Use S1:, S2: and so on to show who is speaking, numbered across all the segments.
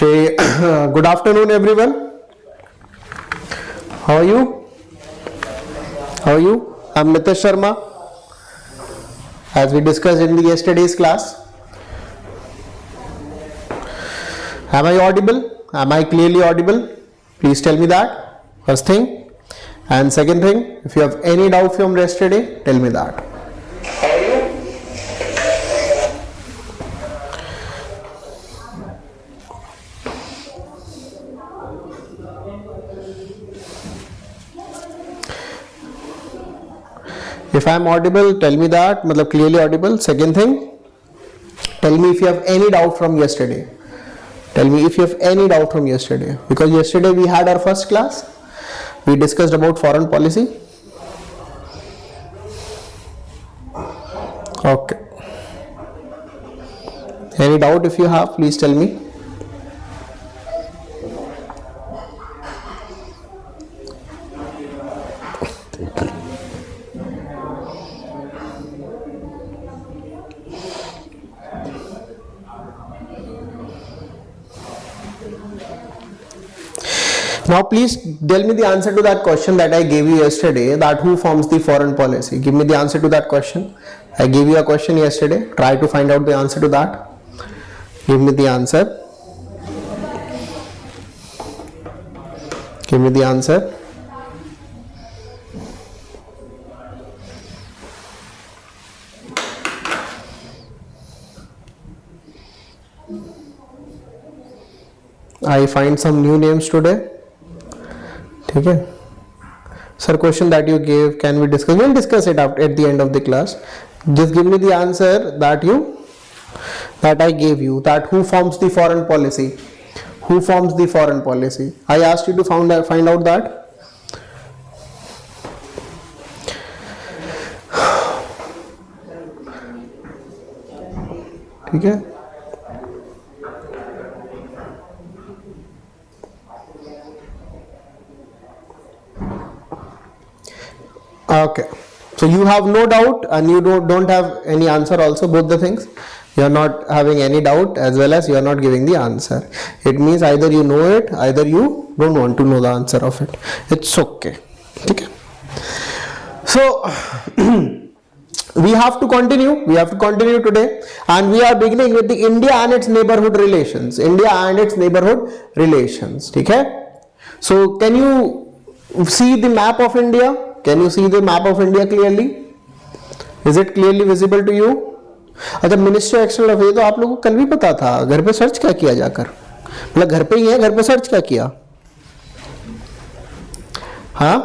S1: Say good afternoon, everyone. How are you? How are you? I'm Nitish Sharma. As we discussed in the yesterday's class, am I audible? Am I clearly audible? Please tell me that. First thing. And second thing, if you have any doubt from yesterday, tell me that. If I am audible, tell me that, मतलब clearly audible. Second thing, tell me if you have any doubt from yesterday. Tell me if you have any doubt from yesterday. Because yesterday we had our first class. We discussed about foreign policy. Okay. Any doubt if you have, please tell me. Now please tell me the answer to that question that I gave you yesterday, that who forms the foreign policy. Give me the answer to that question. I gave you a question yesterday. Try to find out the answer to that. Give me the answer. Give me the answer. I find some new names today. Okay. Sir, question that you gave, can we discuss? We'll discuss it at the end of the class. Just give me the answer that I gave you, that who forms the foreign policy. Who forms the foreign policy? I asked you to find out that. Okay. Okay, so you have no doubt and you don't have any answer also, both the things. You are not having any doubt as well as you are not giving the answer. It means either you know it, either you don't want to know the answer of it. It's okay. Okay. So we have to continue today, and we are beginning with the India and its neighborhood relations. India and its neighborhood relations. Okay. So can you see the map of India? Can you see the map of India clearly? Is it clearly visible to you? अच्छा, ministry external affairs तो आप लोगों को कल भी पता था. घर पे सर्च क्या किया जाकर? मतलब घर पे ही है, घर पे सर्च क्या किया? हाँ,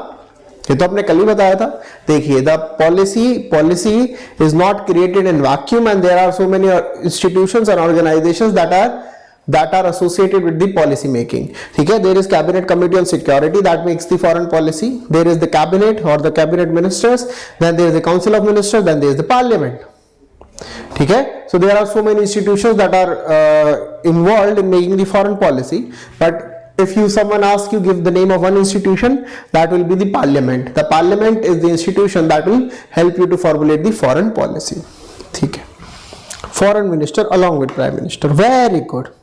S1: ये तो आपने कल ही बताया था. देखिए, the policy is not created in vacuum, and there are so many institutions and organizations that are associated with the policy making. Okay, there is cabinet committee on security that makes the foreign policy. There is the cabinet or the cabinet ministers, then there is the council of ministers, then there is the parliament. Okay, so there are so many institutions that are involved in making the foreign policy. But if someone asks you, give the name of one institution, that will be the parliament. The parliament is the institution that will help you to formulate the foreign policy. Okay, foreign minister along with prime minister. Very good.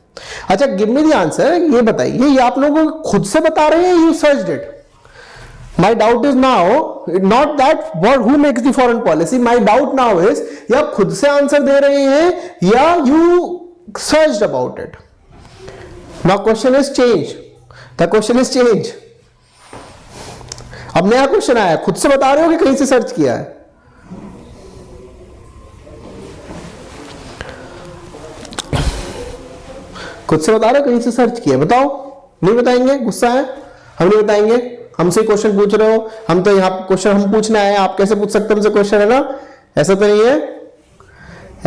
S1: अच्छा, give me the answer. ये बताइए, ये आप लोगों को खुद से बता रहे हैं, you searched it? My doubt is now not that what who makes the foreign policy. My doubt now is, या आप खुद से आंसर दे रहे हैं या you searched about it. Now question is change. The question is change. अब नया question आया. खुद से बता रहे हो कि कहीं से सर्च किया है? खुद से बता रहे हो, कहीं से सर्च किया? बताओ. नहीं बताएंगे? गुस्सा है? हम नहीं बताएंगे. हमसे क्वेश्चन पूछ रहे हो. हम तो यहाँ क्वेश्चन हम पूछने आए हैं, आप कैसे पूछ सकते हैं हमसे क्वेश्चन, है ना? ऐसा तो नहीं है,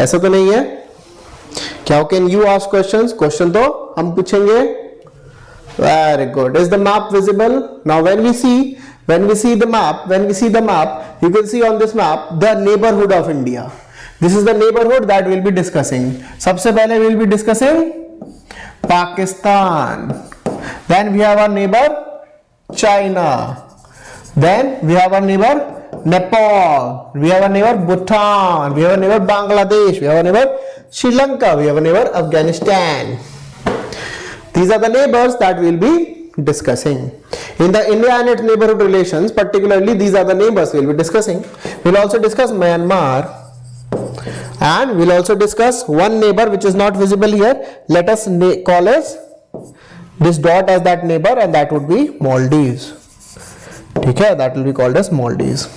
S1: ऐसा तो नहीं है. क्या can you ask questions? Question तो हम पूछेंगे. Very good. Is the map visible? Now when we see the map, you can see on this map the neighborhood of India. This is the neighborhood that we'll be discussing. सबसे पहले we'll be discussing Pakistan. Then we have our neighbor China. Then we have our neighbor Nepal. We have our neighbor Bhutan. We have our neighbor Bangladesh. We have our neighbor Sri Lanka. We have our neighbor Afghanistan. These are the neighbors that we'll be discussing. In the India and its neighborhood relations, particularly these are the neighbors we'll be discussing. We'll also discuss Myanmar, and we'll also discuss one neighbor which is not visible here. Let us call as this dot as that neighbor, and that would be Maldives. Okay, that will be called as Maldives.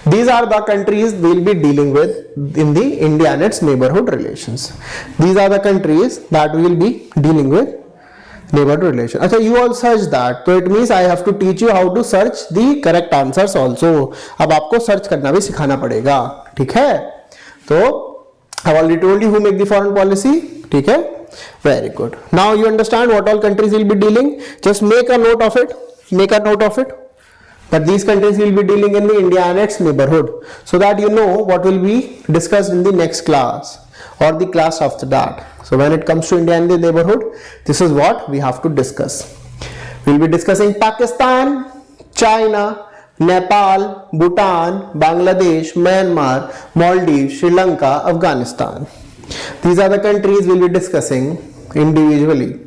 S1: These are the countries we'll be dealing with in the India and its neighborhood relations. These are the countries that we will be dealing with neighborhood relation. अच्छा, you all search that, so it means I have to teach you how to search the correct answers also. अब आपको search करना भी सिखाना पड़ेगा, ठीक है? तो I've already told you who make the foreign policy, ठीक है? Very good. Now you understand what all countries will be dealing. Just make a note of it. Make a note of it. That these countries will be dealing in the India and its neighborhood, so that you know what will be discussed in the next class or the class after that. So when it comes to India and the neighborhood, this is what we have to discuss. We'll be discussing Pakistan, China, Nepal, Bhutan, Bangladesh, Myanmar, Maldives, Sri Lanka, Afghanistan. These are the countries we'll be discussing individually.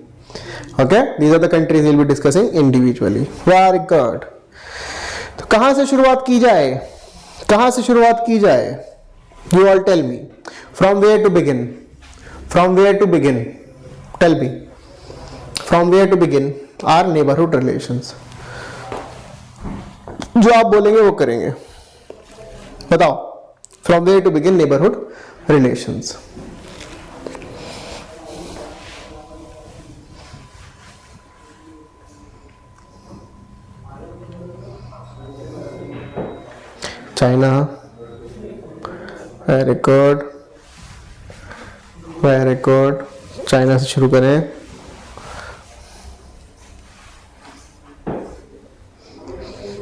S1: Okay, these are the countries we'll be discussing individually. Very good. तो कहां से शुरुआत की जाए? कहां से शुरुआत की जाए? You all tell me. From where to begin? From where to begin? Tell me. From where to begin our neighborhood relations? जो आप बोलेंगे वो करेंगे. बताओ. From where to begin neighborhood relations? China, very good, very good. China से शुरू करें.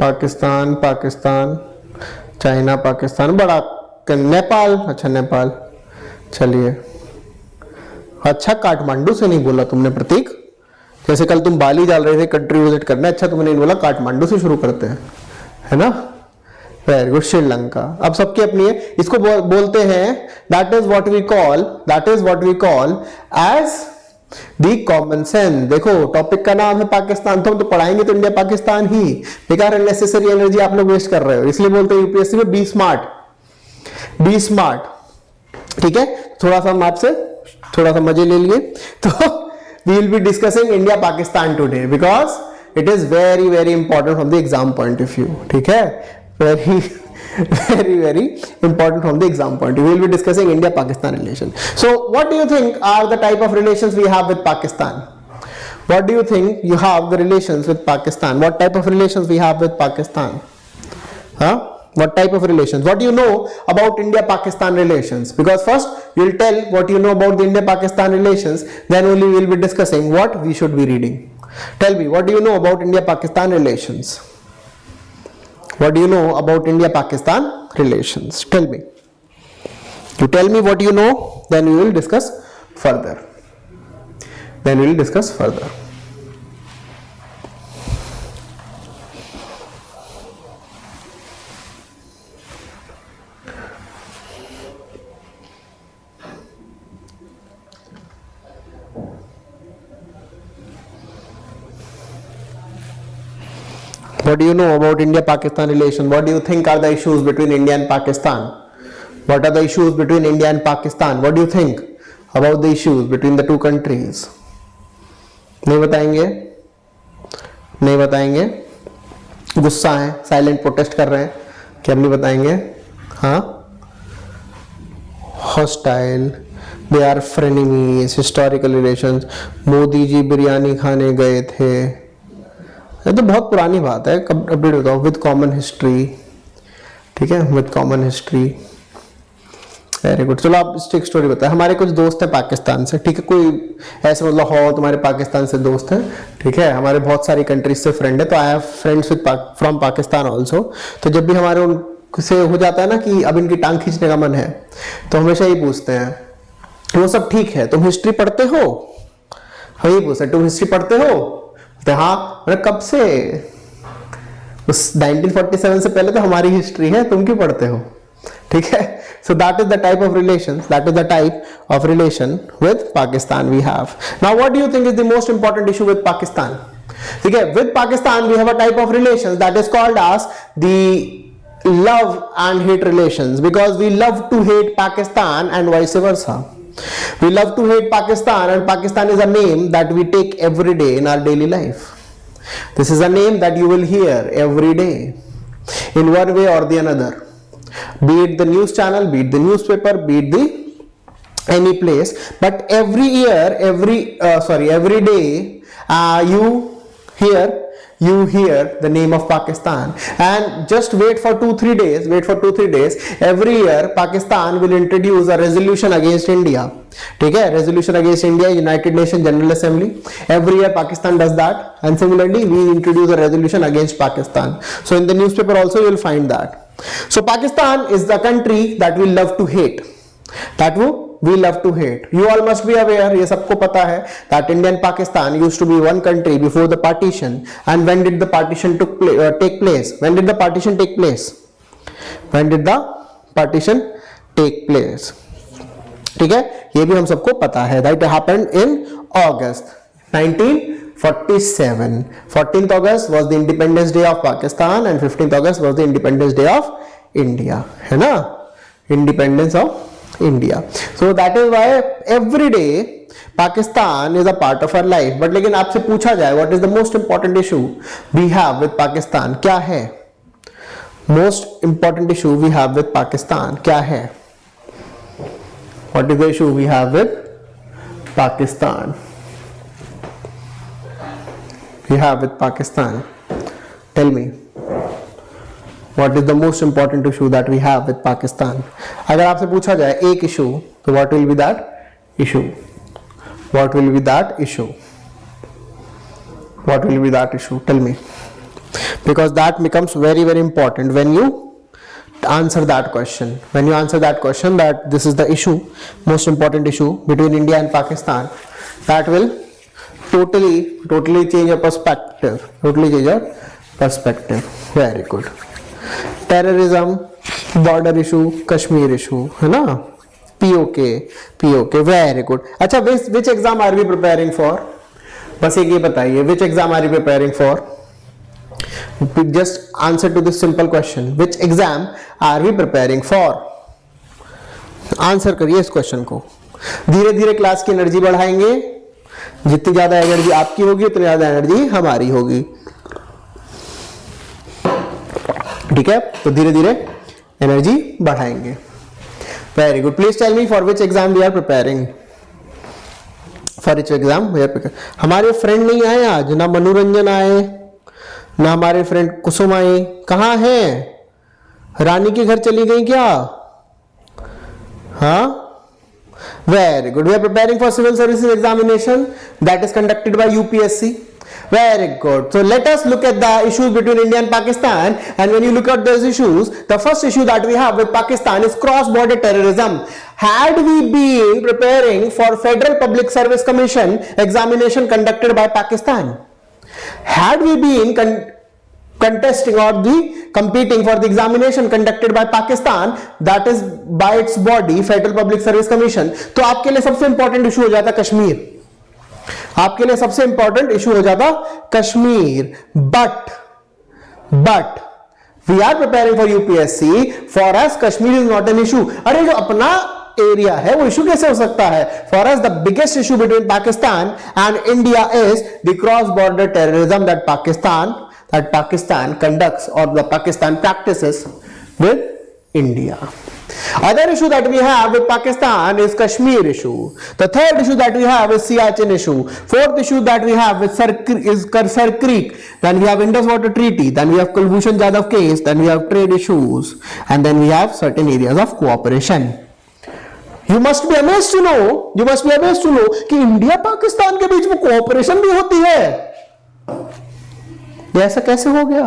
S1: Pakistan, Pakistan, China, Pakistan, बड़ा नेपाल. अच्छा, नेपाल. चलिए. अच्छा, काठमांडू से नहीं बोला तुमने प्रतीक. जैसे कल तुम बाली डाल रहे थे कंट्री विजिट करना. अच्छा, तुमने नहीं बोला काठमांडू से शुरू करते हैं, है ना? Very good. श्रीलंका. अब सबकी अपनी है. इसको बोलते हैं that is what we call as the common sense. देखो, टॉपिक का नाम है पाकिस्तान, तो हम तो पढ़ाएंगे तो इंडिया पाकिस्तान ही. बेकार अननेसेसरी एनर्जी आप लोग वेस्ट कर रहे हो. इसलिए बोलते हैं यूपीएससी में बी स्मार्ट, बी स्मार्ट. ठीक है, थोड़ा सा हम आपसे थोड़ा सा मजे ले लिए. तो we will be discussing India Pakistan today because it is very very important from the exam point of view. ठीक है, very very important from the exam point. We will be discussing India Pakistan relation. So what do you think are the type of relations we have with Pakistan? What do you think you have the relations with Pakistan? What type of relations we have with Pakistan? What type of relations? What do you know about India Pakistan relations? Because first you will tell what you know about the India Pakistan relations, then only we will be discussing what we should be reading. Tell me, what do you know about India Pakistan relations? What do you know about India-Pakistan relations? Tell me. You tell me what you know, then we will discuss further. What do you know about India-Pakistan relation? What do you think are the issues between India and Pakistan? What are the issues between India and Pakistan? What do you think about the issues between the two countries? नहीं बताएंगे? नहीं बताएंगे? गुस्सा है, silent protest कर रहे हैं, क्या नहीं बताएंगे? हाँ? Hostile, they are frenemies, historical relations. Modi ji biryani खाने गए थे. ये तो बहुत पुरानी बात है. कब अपडेट बताओ. With common history. ठीक है, with common history. Very good. चलो आप स्टिक स्टोरी बताए. हमारे कुछ दोस्त हैं पाकिस्तान से. ठीक है, कोई ऐसे मतलब हो तुम्हारे पाकिस्तान से दोस्त हैं. ठीक है, हमारे बहुत सारी कंट्रीज से फ्रेंड है. तो I have friends with from Pakistan also. तो जब भी हमारे उनसे हो जाता है ना कि अब इनकी टांग खींचने का मन है, तो हमेशा ही पूछते हैं वो सब ठीक है, तुम हिस्ट्री पढ़ते हो? हम ये पूछते हैं तुम हिस्ट्री पढ़ते हो? हाँ. मतलब कब से? उस 1947 से पहले तो हमारी हिस्ट्री है, तुम क्यों पढ़ते हो? ठीक है. So that is the type of relations, that is the type of relation with Pakistan we have. Now what do you think is the most important issue with Pakistan? Okay, with Pakistan we have a type of relations that is called as the love and hate relations, because we love to hate Pakistan and vice versa. We love to hate Pakistan, and Pakistan is a name that we take every day in our daily life. This is a name that you will hear every day in one way or the another, be it the news channel, be it the newspaper, be it the any place. But every year, every day you hear the name of Pakistan, and just wait for 2-3 days, every year Pakistan will introduce a resolution against India. ठीक है, resolution against India, United Nations General Assembly. Every year Pakistan does that, and similarly we introduce a resolution against Pakistan. So in the newspaper also you will find that. So Pakistan is the country that we love to hate. We love to hate. You all must be aware, ये सबको पता है, that India and Pakistan used to be one country before the partition. And when did the partition take place? When did the partition take place? ठीक है, ये भी हम सबको पता है. That happened in August 1947. 14th August was the Independence Day of Pakistan and 15th August was the Independence Day of India. है ना? Independence of India. So that is why every day Pakistan is a part of our life. But लेकिन आपसे पूछा जाए what is the most important issue we have with Pakistan, क्या है? Most important issue we have with Pakistan क्या है? What is the issue we have with Pakistan? We have with Pakistan. Tell me. What is the most important issue that we have with Pakistan? अगर आपसे पूछा जाए एक issue, तो what will be that issue? What will be that issue? What will be that issue? Tell me. Because that becomes very, very important when you answer that question. When you answer that question, that this is the issue, most important issue between India and Pakistan, that will totally change your perspective. Totally change your perspective. Very good. Terrorism, border issue, Kashmir issue, है ना? POK, very good. अच्छा, which exam are we preparing for? बस एक ये बताइए, which exam are you preparing for? Just answer to this simple question. Which exam are we preparing for? Answer करिए इस question को. धीरे धीरे क्लास की एनर्जी बढ़ाएंगे. जितनी ज्यादा एनर्जी आपकी होगी उतनी ज्यादा एनर्जी हमारी होगी. ठीक है, तो धीरे धीरे एनर्जी बढ़ाएंगे. Very good. Please tell me for which exam we are preparing. For which exam we are preparing. हमारे फ्रेंड नहीं आए आज, ना मनोरंजन आए, ना हमारे फ्रेंड कुसुम आई. कहाँ हैं? रानी के घर चली गई क्या? हाँ, very good. We are preparing for civil services examination that is conducted by UPSC. Very good. So let us look at the issues between India and Pakistan. And when you look at those issues, the first issue that we have with Pakistan is cross-border terrorism. Had we been preparing for Federal Public Service Commission examination conducted by Pakistan, had we been contesting or competing for the examination conducted by Pakistan, that is by its body Federal Public Service Commission, तो आपके लिए सबसे important issue हो जाता कश्मीर. आपके लिए सबसे important issue हो जाता Kashmir. But we are preparing for UPSC. For us Kashmir is not an issue. अरे जो अपना एरिया है वो इशू कैसे हो सकता है? For us the biggest issue between Pakistan and India is the cross border terrorism that Pakistan conducts or the Pakistan practices with India. Other issue that we have with Pakistan is Kashmir issue. The third issue that we have is Siachen issue. Fourth issue that we have is Sar Creek. Then we have Indus Water Treaty. Then we have Kulbhushan Jadhav case. Then we have trade issues. And then we have certain areas of cooperation. You must be amazed to know कि India Pakistan के बीच में cooperation भी होती है. ये ऐसा कैसे हो गया?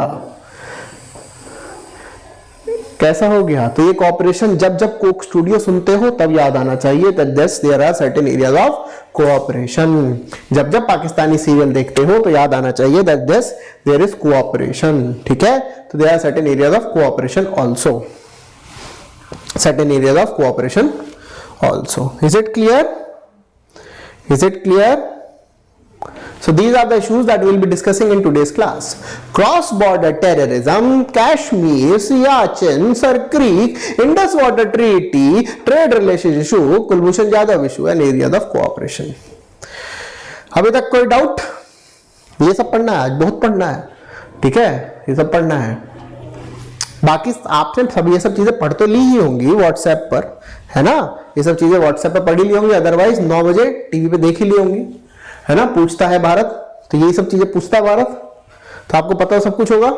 S1: तो ये कॉपरेशन जब कोक स्टूडियो सुनते हो तब याद आना चाहिए that there are certain areas of cooperation. जब पाकिस्तानी सीरियल देखते हो तो याद आना चाहिए that there is cooperation. ठीक है, तो there are certain areas of cooperation also. certain areas of cooperation also. Is it clear? Is it clear? So these are the issues that we will be discussing in today's class. Cross-border terrorism, Kashmir, Siachen, Sir Creek, Indus Water Treaty, trade relations issue, Kulbhushan Jadhav issue and areas of cooperation. अभी तक कोई doubt? ये सब पढ़ना है, आज बहुत पढ़ना है, ठीक है, ये सब पढ़ना है. बाकी आपने सब ये सब चीजें पढ़ तो ली ही होंगी व्हाट्सएप पर, है ना, ये सब चीजें व्हाट्सएप पर पढ़ी ली होंगी, अदरवाइज 9 बजे टीवी पे देख ही ली होंगी, है ना. पूछता है भारत, तो यही सब चीजें पूछता है भारत, तो आपको पता सब कुछ होगा,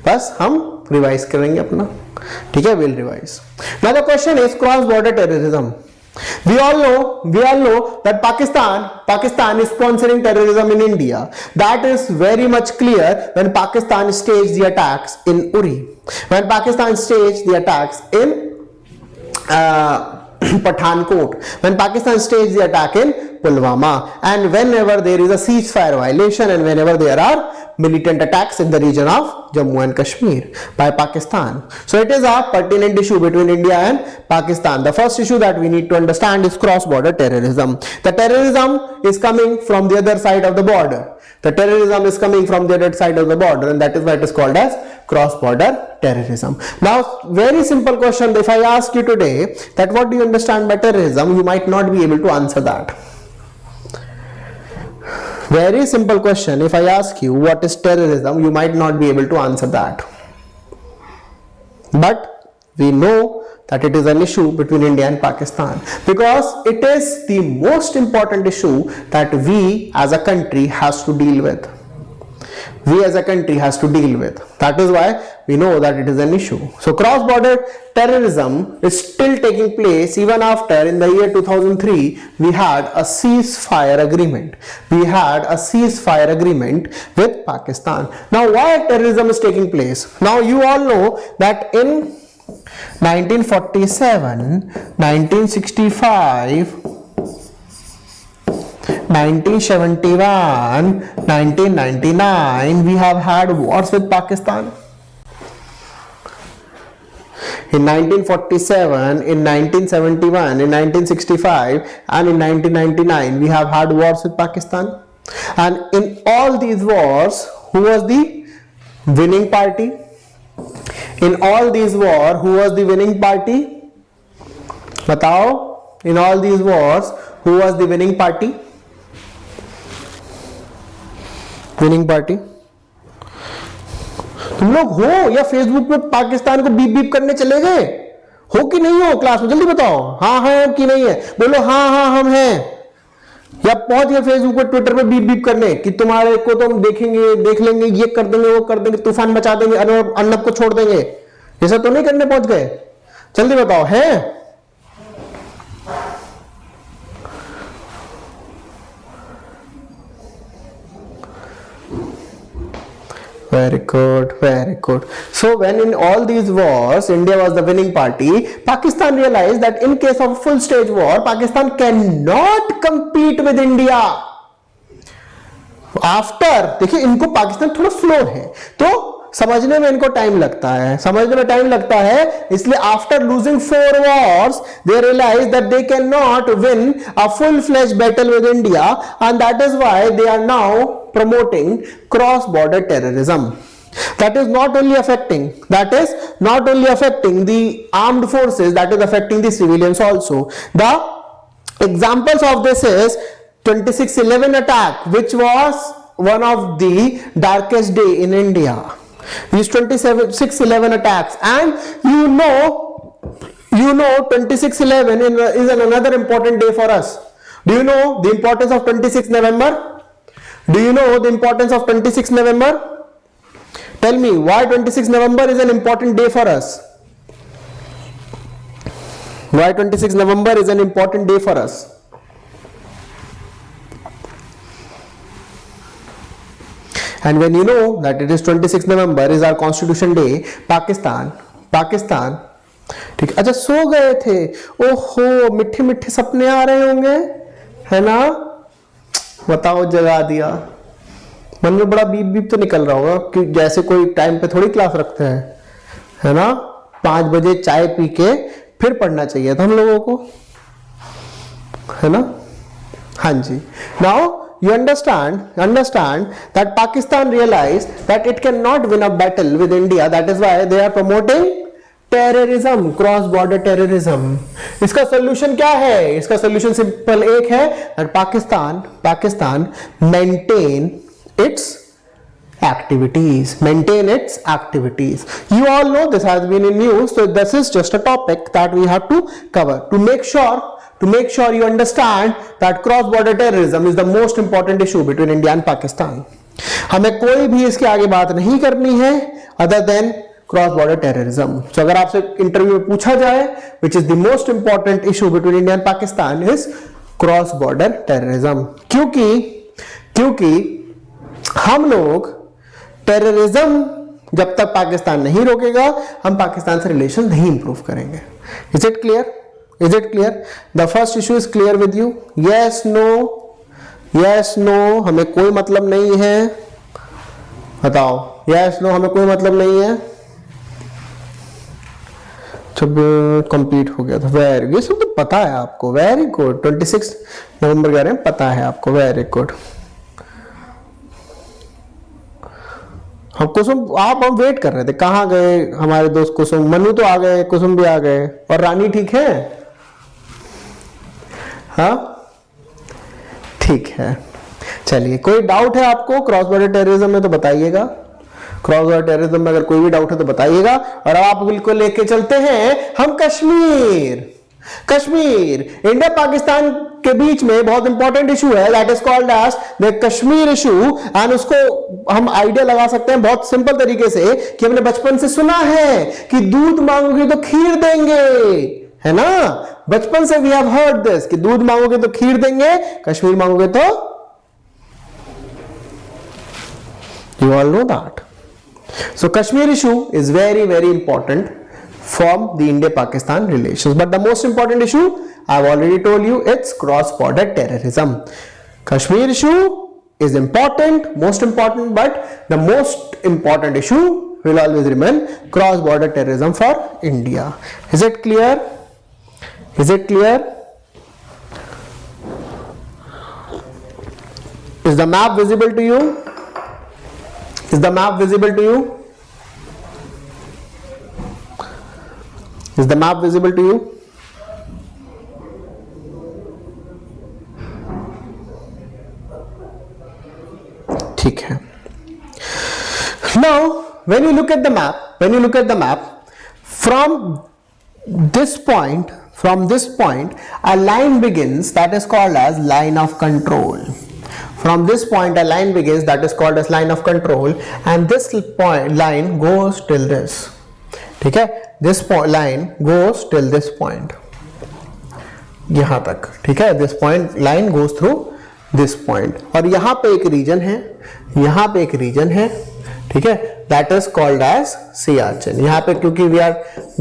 S1: बस हम रिवाइज करेंगे अपना, ठीक है, will revise. Now the question is cross border terrorism. We all know that Pakistan is sponsoring terrorism in India. That is very much clear when Pakistan staged the attacks in Uri, when Pakistan staged the attacks in Pathankot, when Pakistan staged the attack in Pulwama, and whenever there is a ceasefire violation and whenever there are militant attacks in the region of Jammu and Kashmir by Pakistan. So it is a pertinent issue between India and Pakistan. The first issue that we need to understand is cross-border terrorism. The terrorism is coming from the other side of the border. The terrorism is coming from the other side of the border, and that is why it is called as cross-border terrorism. Now, very simple question. If I ask you today that what do you understand by terrorism, you might not be able to answer that. Very simple question. If I ask you what is terrorism, you might not be able to answer that. But we know that it is an issue between India and Pakistan, because it is the most important issue that we as a country has to deal with. We as a country has to deal with. That is why we know that it is an issue. So cross-border terrorism is still taking place even after in the year 2003 we had a ceasefire agreement. We had a ceasefire agreement with Pakistan. Now why terrorism is taking place? Now you all know that in 1947, 1965, 1971, 1999, we have had wars with Pakistan. In 1947, in 1971, in 1965, and in 1999, we have had wars with Pakistan. And in all these wars, who was the winning party? In all these wars, who was the winning party? Batao. In all these wars, who was the winning party? Winning party तुम लोग हो या Facebook पे पाकिस्तान को beep beep करने चले गए हो कि नहीं हो? क्लास में जल्दी बताओ, हाँ है कि नहीं है, बोलो हाँ हाँ हम हैं, या पहुंच गए फेसबुक पे ट्विटर पे बीप बीप करने कि तुम्हारे को तो हम देखेंगे, देख लेंगे, ये कर देंगे, वो कर देंगे, तूफान मचा देंगे, अर्नब को छोड़ देंगे, ये सब तो नहीं करने पहुंच गए? जल्दी बताओ, है? Very good, very good. So when in all these wars, India was the winning party, Pakistan realized that in case of full stage war, Pakistan cannot compete with India. After, देखिए इनको पाकिस्तान थोड़ा स्लो है, तो समझने में इनको time लगता है, समझने में टाइम लगता है, इसलिए after losing 4 wars, they realized that they cannot win a full-fledged battle with India, and that is why they are now promoting cross-border terrorism. That is not only affecting the armed forces, that is affecting the civilians also. The examples of this is 26/11 attack, which was one of the darkest day in India. These 26/11 attacks, and you know 26/11 is another important day for us. Do you know the importance of 26 November? Do you know the importance of 26 November? Tell me why 26 November is an important day for us. Why 26 November is an important day for us? And when you know that it is 26 November is our Constitution Day, Pakistan, ठीक है, अच्छा सो गए थे, ओहो मीठे मीठे सपने आ रहे होंगे, है ना, बताओ जगा दिया, मन में बड़ा बीप बीप तो निकल रहा होगा कि जैसे कोई टाइम पे थोड़ी क्लास रखते हैं, है ना, 5 बजे चाय पी के फिर पढ़ना चाहिए था हम लोगों को, है ना? हाँ जी. Now you understand that Pakistan realized that it cannot win a battle with India. That is why they are promoting terrorism, cross border terrorism. इसका solution क्या है? इसका solution सिंपल एक है, that Pakistan maintain its activities. You all know this has been in news, so this is just a topic that we have to cover to make sure you understand that cross border terrorism is the most important issue between India and Pakistan. हमें कोई भी इसके आगे बात नहीं करनी है other than cross border terrorism. So अगर आपसे इंटरव्यू में पूछा जाए which is the most important issue between India and Pakistan is cross border terrorism. क्योंकि हम लोग टेररिज्म जब तक पाकिस्तान नहीं रोकेगा, हम पाकिस्तान से रिलेशन नहीं इंप्रूव करेंगे. Is it clear? The first issue is clear with you? Yes no, हमें कोई मतलब नहीं है. बताओ, यस नो, हमें कोई मतलब नहीं है. जब कंप्लीट हो गया था. वेरी, ये सब तो पता है आपको. Very good. 26 नवंबर कह रहे हैं, पता है आपको. Very good. हम हम वेट कर रहे थे, कहाँ गए हमारे दोस्त कुसुम? मनु तो आ गए, कुसुम भी आ गए, और रानी ठीक है? हाँ, ठीक है. चलिए, कोई डाउट है आपको क्रॉस बॉर्डर टेररिज्म में तो बताइएगा. क्रॉस बॉर्डर टेररिज्म में अगर कोई भी डाउट है तो बताइएगा. और अब आप बिल्कुल लेके चलते हैं हम कश्मीर. इंडिया पाकिस्तान के बीच में बहुत इंपॉर्टेंट इशू है, that is called as the Kashmir issue. And उसको हम आइडिया लगा सकते हैं बहुत सिंपल तरीके से कि हमने बचपन से सुना है कि दूध मांगोगे तो खीर देंगे, है ना? बचपन से वी हैव हर्ड दिस कि दूध मांगोगे तो खीर देंगे, कश्मीर मांगोगे तो. You all know that. So Kashmir issue is very very important from the India-Pakistan relations. But the most important issue, I've already told you, it's cross-border terrorism. Kashmir issue is important, most important, but the most important issue will always remain cross-border terrorism for India. Is it clear? Is the map visible to you? Is the map visible to you? Is the map visible to you? ठीक है. Now, when you look at the map, from this point, a line begins that is called as line of control. From this point, a line begins that is called as line of control, and this line goes till this. ठीक है? This line goes till this point, यहां तक. ठीक है? This line goes through this point. और यहां पे एक रीजन है, ठीक है? That is called as Siachen. यहाँ पे क्योंकि we are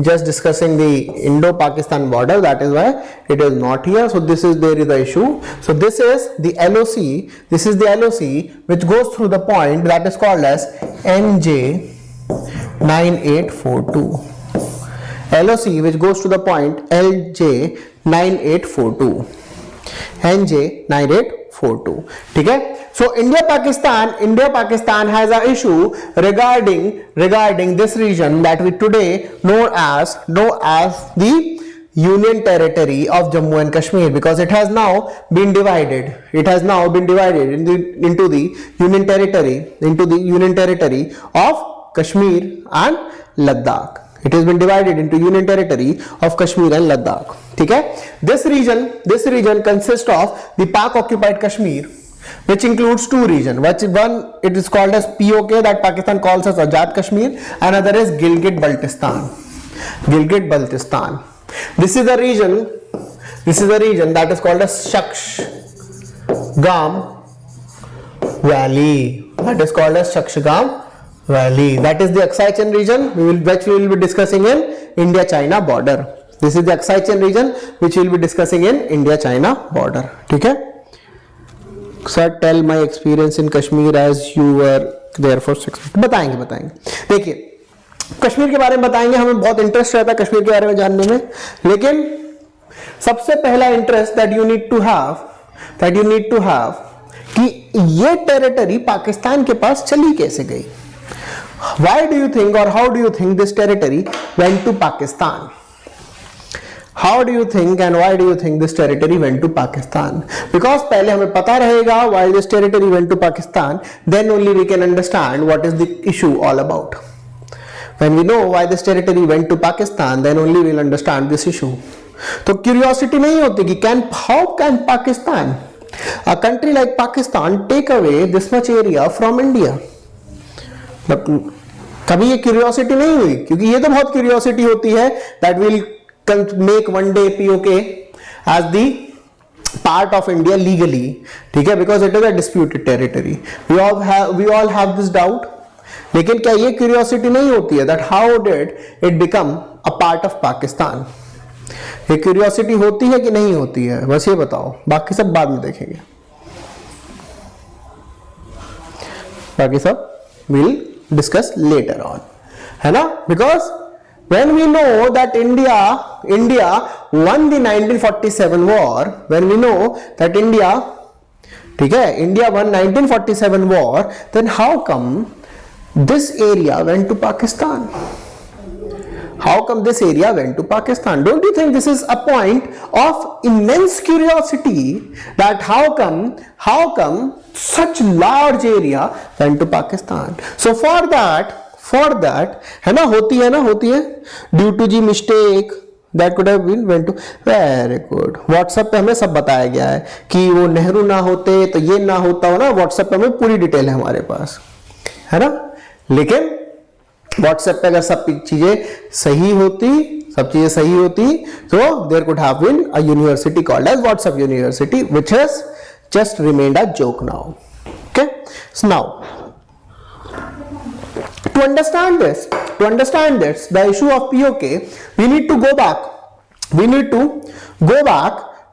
S1: just discussing the Indo-Pakistan border, that is why it is not here. So there is the issue. So this is the LOC which goes through the point that is called as NJ 9842. LOC which goes to the point LJ 9842. NJ 9842. ठीक है? So India Pakistan has an issue regarding this region that we today know as the Union Territory of Jammu and Kashmir, because it has now been divided. Into the Union Territory of Kashmir and Ladakh. It has been divided into Union Territory of Kashmir and Ladakh. ठीक है? This region consists of the Pak-occupied Kashmir, which includes two regions. One it is called as POK, that Pakistan calls as Azad Kashmir, and another is Gilgit-Baltistan. This is the region that is called as Shakshgam Valley. That is the Aksai Chin region which we will be discussing in India-China border. This is the Aksai Chin region which we will be discussing in India-China border. ठीक है? Sir, tell my experience in Kashmir as you were there for 6 months. बताएंगे. देखिए, कश्मीर के बारे में बताएंगे, हमें बहुत इंटरेस्ट रहता है कश्मीर के बारे में जानने में, लेकिन सबसे पहला interest that you need to have कि ये टेरिटरी पाकिस्तान के पास चली कैसे गई. Why do you think or how do you think this territory went to Pakistan? How do you think and why do you think this territory went to Pakistan? Because पहले हमें पता रहेगा why this territory went to Pakistan, then only we can understand what is the issue all about. When we know why this territory went to Pakistan, then only we'll understand this issue. तो curiosity नहीं होती कि how can Pakistan, a country like Pakistan, take away this much area from India? कभी ये curiosity नहीं हुई, क्योंकि ये तो बहुत क्यूरियोसिटी होती है that will make one day POK as the part of India legally, ठीक है, because it is a disputed territory. We all have this doubt. लेकिन क्या ये क्यूरियोसिटी नहीं होती है that how did it become a part of Pakistan? ये curiosity होती है कि नहीं होती है, बस ये बताओ, बाकी सब बाद में देखेंगे. बाकी सब we'll discuss later on, है ना? Because when we know that India won the 1947 war, when we know that India, ठीक है, India won 1947 war, then how come this area went to Pakistan? How come this area went to Pakistan? Don't you think this is a point of immense curiosity that how come such large area went to Pakistan? So for that है ना, होती है due to the mistake that could have been went to. Very good. WhatsApp पे हमें सब बताया गया है कि वो नेहरू ना होते तो ये ना होता हो ना. WhatsApp पे हमें पूरी डिटेल है हमारे पास, है ना. लेकिन व्हाट्सएप पे अगर सब चीजें सही होती तो there could have been a university called as WhatsApp university which has just remained a joke now. Okay, so now to understand this the issue of POK, we need to go back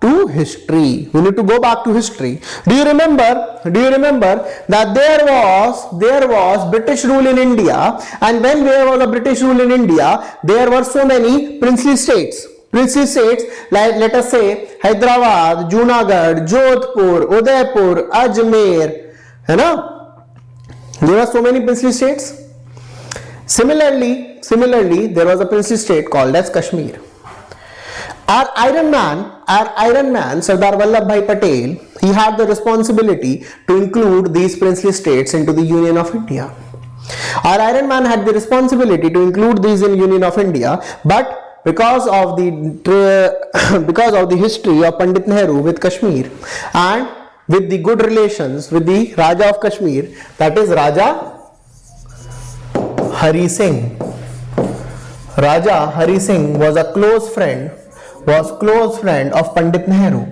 S1: to history. Do you remember that there was British rule in India, and when there was a British rule in India, there were so many princely states like, let us say, Hyderabad, Junagadh, Jodhpur, Udaipur, Ajmer, है ना? There were so many princely states. Similarly, there was a princely state called as Kashmir. Our Iron Man, Sardar Vallabhbhai Patel, he had the responsibility to include these princely states into the Union of India. Our Iron Man had the responsibility to include these in Union of India, but because of the history of Pandit Nehru with Kashmir and with the good relations with the Raja of Kashmir, that is Raja Hari Singh. Raja Hari Singh was a close friend of Pandit Nehru.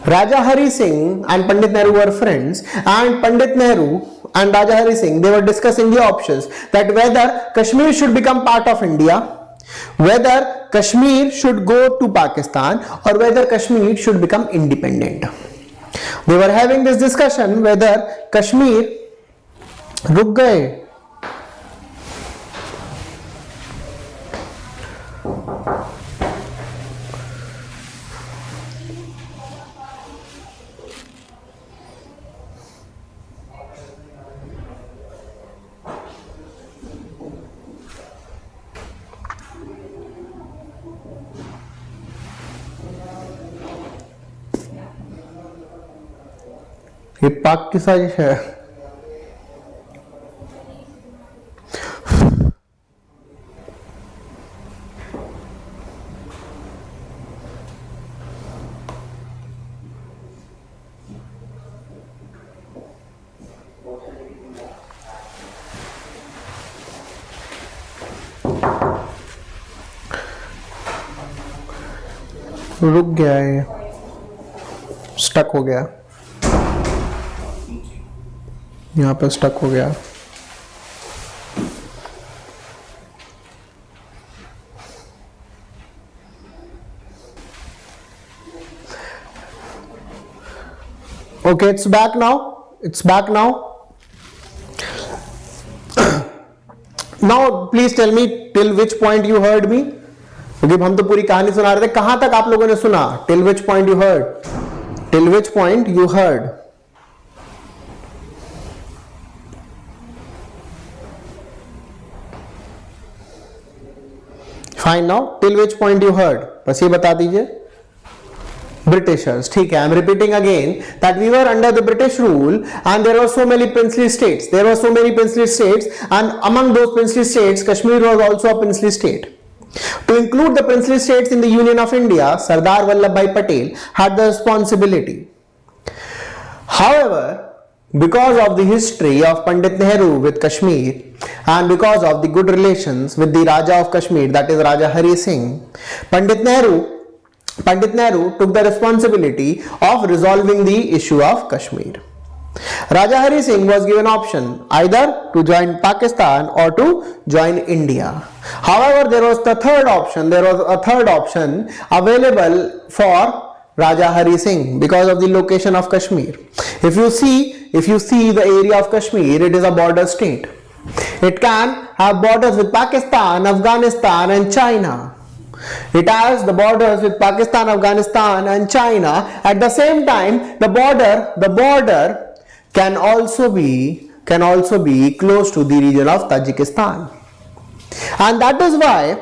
S1: Raja Hari Singh and Pandit Nehru were friends, and Pandit Nehru and Raja Hari Singh, they were discussing the options that whether Kashmir should become part of India, whether Kashmir should go to Pakistan, or whether Kashmir should become independent. They were having this discussion whether Kashmir रुक गए. ये पाक की साजिश है. रुक गया है, स्टक हो गया, यहाँ पे स्टक हो गया. Okay, it's back now. Now please tell me till which point you heard me, क्योंकि हम तो पूरी कहानी सुना रहे थे, कहां तक आप लोगों ने सुना? Till which point you heard? Till which point you heard? Fine, now till which point you heard, बस ये बता दीजिए। Britishers, ठीक है, I'm repeating again that we were under the British rule and there were so many princely states. There were so many princely states, and among those princely states, Kashmir was also a princely state. To include the princely states in the Union of India, Sardar Vallabhbhai Patel had the responsibility. However, because of the history of Pandit Nehru with Kashmir and because of the good relations with the Raja of Kashmir, that is Raja Hari Singh, Pandit Nehru took the responsibility of resolving the issue of Kashmir. Raja Hari Singh was given option either to join Pakistan or to join India. However, there was a third option available for Raja Hari Singh because of the location of Kashmir. If you see the area of Kashmir, it is a border state. It can have borders with Pakistan, Afghanistan and China. It has the borders with Pakistan, Afghanistan and China. At the same time, the border can also be close to the region of Tajikistan. And that is why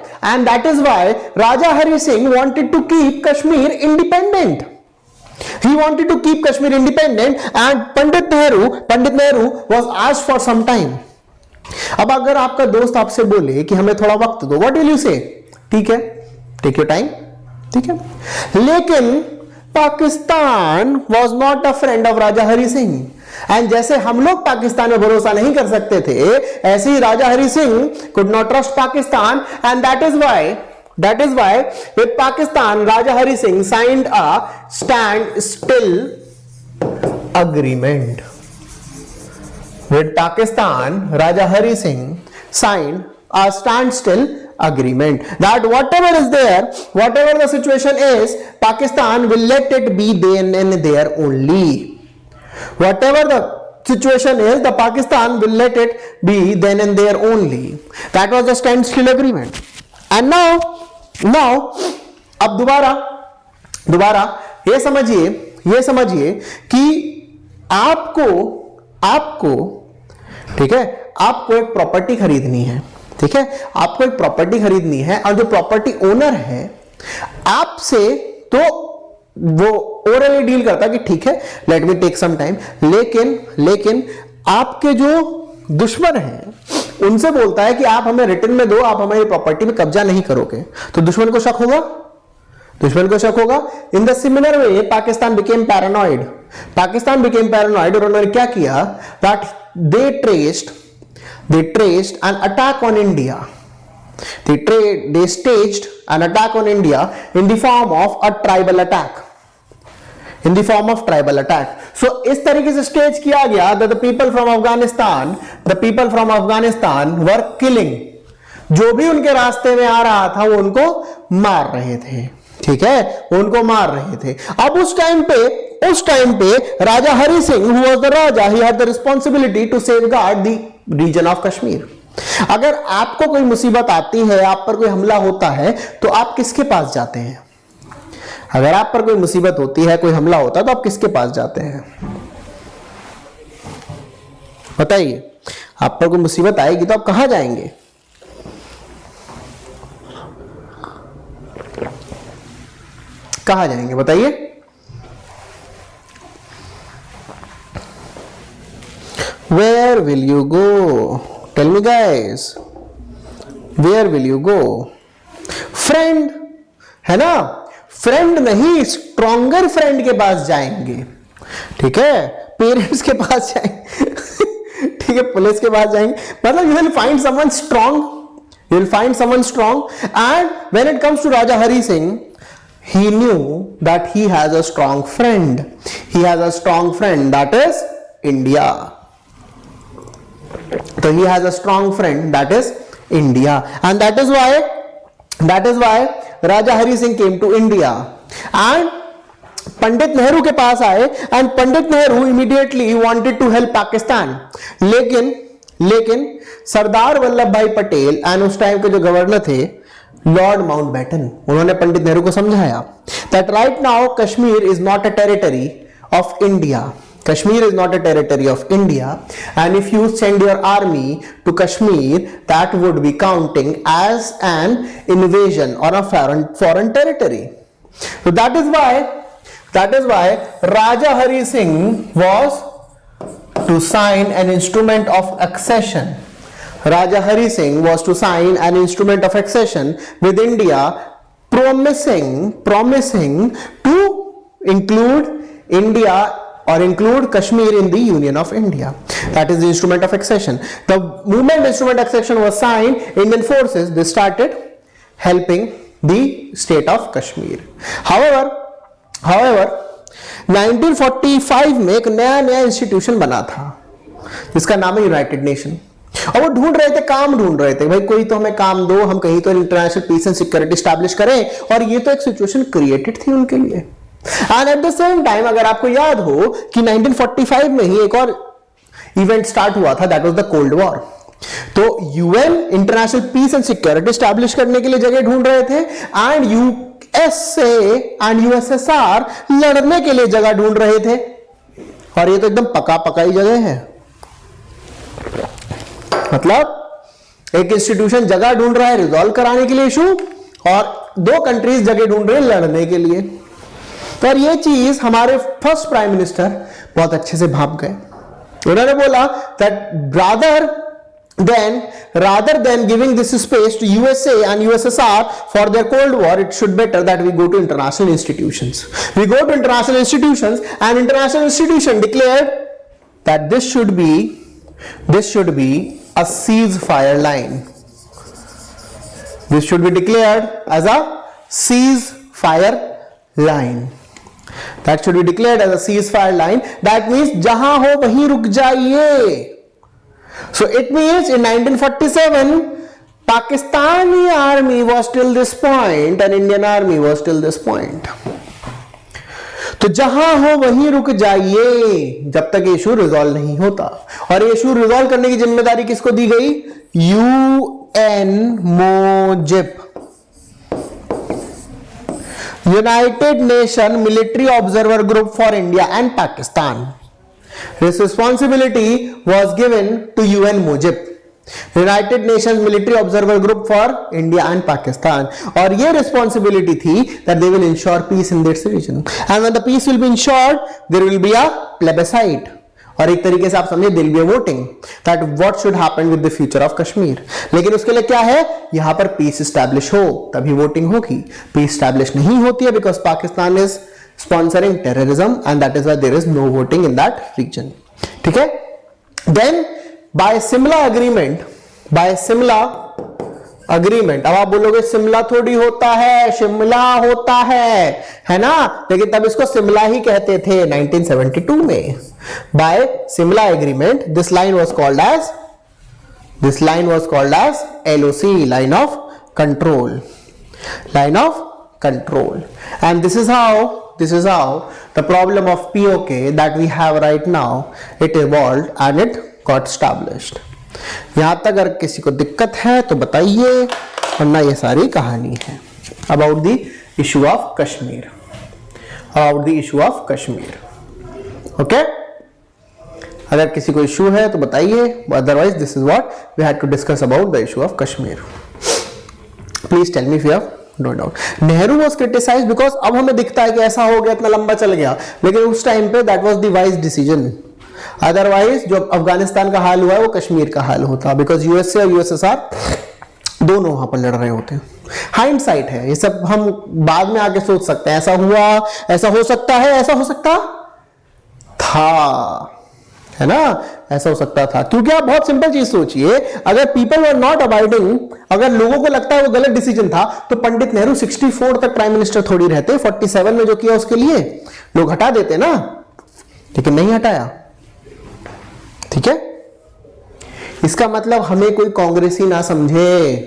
S1: Raja Hari Singh wanted to keep Kashmir independent. He wanted to keep Kashmir independent, and Pandit Nehru was asked for some time. अब अगर आपका दोस्त आपसे बोले कि हमें थोड़ा वक्त दो, what will you say? ठीक है, टेक योर टाइम, ठीक है। लेकिन Pakistan was not a friend of Raja Hari Singh, and जैसे हम लोग पाकिस्तान में भरोसा नहीं कर सकते थे, ऐसे ही Raja Hari Singh could not trust Pakistan, and that is why with Pakistan Raja Hari Singh signed a standstill agreement. With Pakistan, Raja Hari Singh signed a standstill agreement that whatever is there, whatever the situation is, Pakistan will let it be then and there only. Whatever the situation is, the Pakistan will let it be then and there only. That was the standstill agreement. And now अब दोबारा ये समझिए कि आपको ठीक है, आपको एक प्रॉपर्टी खरीदनी है, ठीक है, आपको एक प्रॉपर्टी खरीदनी है, और जो प्रॉपर्टी ओनर है आपसे, तो वो ओरली डील करता है कि ठीक है, let me take some time, लेकिन आपके जो दुश्मन हैं उनसे बोलता है कि आप हमें रिटर्न में दो, आप हमारी प्रॉपर्टी में कब्जा नहीं करोगे, तो दुश्मन को शक होगा. In the similar way Pakistan became paranoid, और उन्होंने क्या किया, that they traced an attack on India. They staged an attack on India in the form of a tribal attack. So इस तरीके से स्टेज किया गया that the people from Afghanistan were killing. जो भी उनके रास्ते में आ रहा था वो उनको मार रहे थे, ठीक है, उनको मार रहे थे. अब उस टाइम पे राजा Hari Singh, who was the Raja, he had the responsibility to safeguard the region of Kashmir. अगर आपको कोई मुसीबत आती है, आप पर कोई हमला होता है, तो आप किसके पास जाते हैं? अगर आप पर कोई मुसीबत होती है, कोई हमला होता है, तो आप किसके पास जाते हैं? बताइए, आप पर कोई मुसीबत आएगी तो आप कहां जाएंगे? कहां जाएंगे बताइए? Where will you go? Tell me guys, where will you go? Friend है ना, फ्रेंड नहीं, स्ट्रॉन्गर फ्रेंड के पास जाएंगे, ठीक है, पेरेंट्स के पास जाएंगे, ठीक है, पुलिस के पास जाएंगे, मतलब you will find someone strong, and when it comes to Raja Hari Singh, he knew that he has a strong friend, that is India. So he has a strong friend, that is India, and that is why Raja Hari Singh came to India and Pandit Nehru के पास आए, and Pandit Nehru immediately wanted to help Pakistan. लेकिन सरदार वल्लभ भाई Patel and उस time के जो governor थे Lord Mountbatten, उन्होंने पंडित नेहरू को समझाया that right now Kashmir is not a territory of India. Kashmir is not a territory of India, and if you send your army to Kashmir, that would be counting as an invasion or a foreign territory. So that is why Raja Hari Singh was to sign an instrument of accession. Raja Hari Singh was to sign an instrument of accession with India, promising to include India or include Kashmir in the Union of India. That is the instrument of accession. The moment instrument accession was signed, Indian forces, they started helping the state of Kashmir. However 1945 में एक नया institution बना था जिसका नाम है United nation. और वो ढूंढ रहे थे, काम ढूंढ रहे थे, भाई कोई तो हमें काम दो, हम कहीं तो international peace and security establish करें. और ये तो एक सिचुएशन क्रिएटेड थी उनके लिए. And at the same time अगर आपको याद हो कि 1945 में ही एक और इवेंट स्टार्ट हुआ था, that was the cold war. तो UN international peace and security establish करने के लिए जगह ढूंढ रहे थे, एंड यूएसए एंड यूएसएसआर लड़ने के लिए जगह ढूंढ रहे थे. और ये तो एकदम पकाई जगह है. मतलब एक इंस्टीट्यूशन जगह ढूंढ रहा है रिजॉल्व कराने के लिए इशू, और दो कंट्रीज जगह ढूंढ रहे हैं लड़ने के लिए. पर ये चीज हमारे फर्स्ट प्राइम मिनिस्टर बहुत अच्छे से भाप गए. उन्होंने बोला that rather than giving this space to USA and USSR for their Cold War, it should better that we go to international institutions. We go to international institutions, and international institution declared that this should be a ceasefire line. This should be declared as a ceasefire line. That should be declared as a ceasefire line. That means जहां हो वहीं रुक जाइए. So it means in 1947 Pakistani army was till this point and Indian army was till this point. तो जहां हो वहीं रुक जाइए जब तक इशू रिजॉल्व नहीं होता. और इशू रिजॉल्व करने की जिम्मेदारी किसको दी गई? यूएन मोजिब, United Nations Military Observer Group for India and Pakistan. This responsibility was given to UN Mujib, United Nations Military Observer Group for India and Pakistan. और ये responsibility थी that they will ensure peace in this region. And when the peace will be ensured, there will be a plebiscite. और एक तरीके से आप समझिए there will be a voting that what should happen with the future of Kashmir. लेकिन उसके लिए क्या है? यहां पर peace establish हो तभी voting होगी. peace establish नहीं होती है because Pakistan is sponsoring terrorism and that is why there is no voting in that region. ठीक है? Then by Simla agreement, अब आप बोलोगे शिमला थोड़ी होता है, शिमला होता है ना, लेकिन तब इसको शिमला ही कहते थे 1972 में. By Simla agreement, this line was called as LOC, line of control. And this is how the problem of POK that we have right now, it evolved and it got established. यहां तक अगर किसी को दिक्कत है तो बताइए, वरना ये सारी कहानी है about the issue of Kashmir. Okay? अगर किसी को इशू है तो बताइए, otherwise this is what we had to discuss about the issue of Kashmir. Please tell me if you have no doubt. Nehru was criticized because अब हमें दिखता है कि ऐसा हो गया, इतना लंबा चल गया, लेकिन उस टाइम पे that was the wise decision. Otherwise जो अफगानिस्तान का हाल हुआ है वो कश्मीर का हाल होता, बिकॉज यूएसए और यूएसएसआर दोनों वहां पर लड़ रहे होते हैं. हाइंडसाइट है, ये सब हम बाद में आके सोच सकते हैं, ऐसा हुआ, ऐसा हो सकता है, ऐसा हो सकता था, है ना, ऐसा हो सकता था. क्योंकि आप बहुत सिंपल चीज सोचिए, अगर पीपल वर नॉट अबाइडिंग, अगर लोगों को लगता है वो गलत डिसीजन था, तो पंडित नेहरू 64 तक प्राइम मिनिस्टर थोड़ी रहते. 47 में जो किया उसके लिए लोग हटा देते ना, लेकिन नहीं हटाया. ठीक है, इसका मतलब हमें कोई कांग्रेसी ना समझे,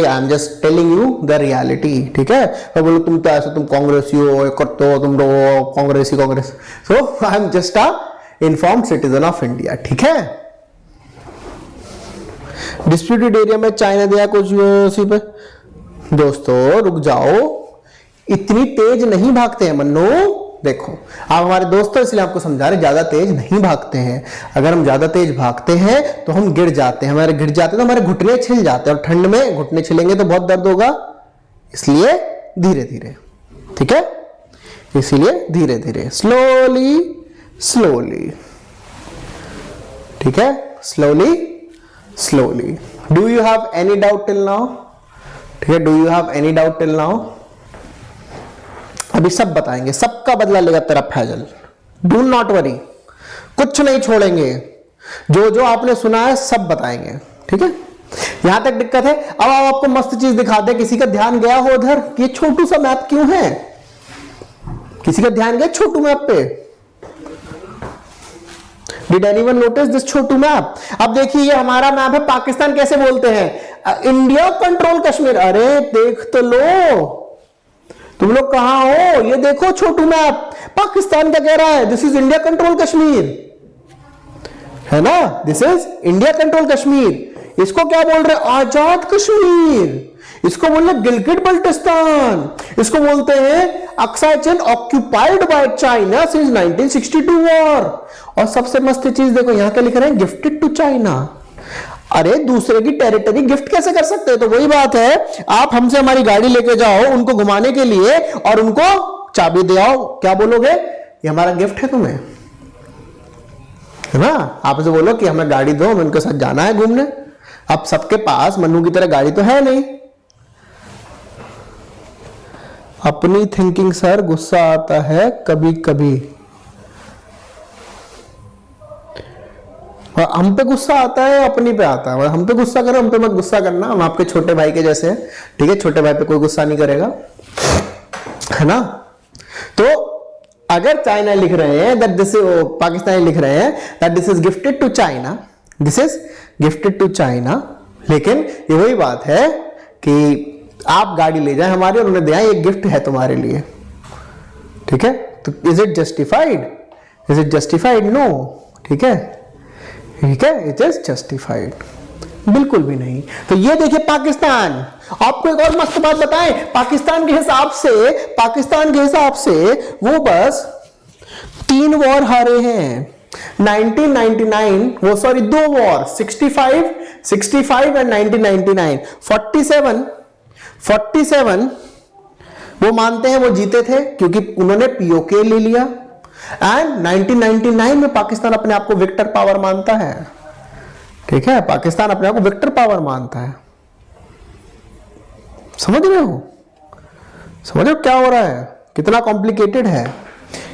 S1: आई am just telling you the reality. ठीक है, तो बोलो तुम कांग्रेसी हो, करते हो तुम लोग कांग्रेसी. So I am just a informed citizen of India. ठीक है, डिस्प्यूटेड एरिया में चाइना दिया कुछ उसी पे। दोस्तों रुक जाओ, इतनी तेज नहीं भागते हैं मन्नू। देखो आप हमारे दोस्त हो इसलिए आपको समझा रहे, ज्यादा तेज नहीं भागते हैं। अगर हम ज्यादा तेज भागते हैं तो हम गिर जाते हैं, हमारे गिर जाते हैं तो हमारे घुटने छिल जाते हैं, और ठंड में घुटने छिलेंगे तो बहुत दर्द होगा, इसलिए धीरे धीरे। ठीक है, इसीलिए धीरे धीरे, स्लोली स्लोली। ठीक है, slowly slowly. Do you have any doubt till now? ठीक है, do you have any doubt till now? अभी सब बताएंगे, सबका बदला लेगा तेरा फैजल, डू नॉट वरी, कुछ नहीं छोड़ेंगे, जो जो आपने सुना है सब बताएंगे। ठीक है, यहां तक दिक्कत है। अब आपको मस्त चीज दिखाते हैं, किसी का ध्यान गया हो उधर कि छोटू सा मैप क्यों है? किसी का ध्यान गया छोटू मैप पे? Did anyone notice this Chhotu map? अब देखिए ये हमारा मैप है, पाकिस्तान कैसे बोलते हैं? India control Kashmir. अरे देख तो लो, तुम लोग कहां हो? ये देखो छोटू मैप, पाकिस्तान क्या कह रहा है? This is India control Kashmir, है ना? This is India control Kashmir. इसको क्या बोल रहे? आजाद कश्मीर। इसको बोल रहे गिलगिट बल्टिस्तान। इसको बोलते हैं Aksai chin occupied by China since 1962 war. और सबसे मस्त चीज देखो, यहां क्या लिख रहे हैं? Gifted to China. अरे दूसरे की टेरिटरी गिफ्ट कैसे कर सकते हैं? तो वही बात है, आप हमसे हमारी गाड़ी लेके जाओ उनको घुमाने के लिए और उनको चाबी दे आओ, क्या बोलोगे? ये हमारा गिफ्ट है तुम्हें, है ना? आप ऐसे बोलो कि हमें गाड़ी दो, हमें उनके साथ जाना है घूमने। अब सबके पास मन्नू की तरह गाड़ी तो है नहीं। अपनी थिंकिंग सर, गुस्सा आता है कभी कभी, हम पे गुस्सा आता है, अपनी पे आता है। हम पे गुस्सा करो, हम पे मत गुस्सा करना, हम आपके छोटे भाई के जैसे हैं। ठीक है, छोटे भाई पे कोई गुस्सा नहीं करेगा, है ना? तो अगर चाइना लिख रहे हैं दैट दिस, पाकिस्तानी लिख रहे हैं that this is gifted to China, this is gifted to China, लेकिन ये वही बात है कि आप गाड़ी ले जाए हमारी और उन्हें दिया ये गिफ्ट है तुम्हारे लिए। ठीक है, तो is it justified? Is it justified? No. ठीक है, ठीक है, इट इज जस्टिफाइड? बिल्कुल भी नहीं। तो ये देखिए पाकिस्तान, आपको एक और मस्त बात बताएं, पाकिस्तान के हिसाब से वो बस 3 वॉर हारे हैं। 1999 वो सॉरी 2 वॉर, 65 एंड 1999। 47 वो मानते हैं वो जीते थे क्योंकि उन्होंने पीओके ले लिया, एंड 1999 में पाकिस्तान अपने आप को विक्टर पावर मानता है। ठीक है, पाकिस्तान अपने आप को विक्टर पावर मानता है। समझ रहे हो? समझ रहे हो क्या हो रहा है? कितना कॉम्प्लिकेटेड है,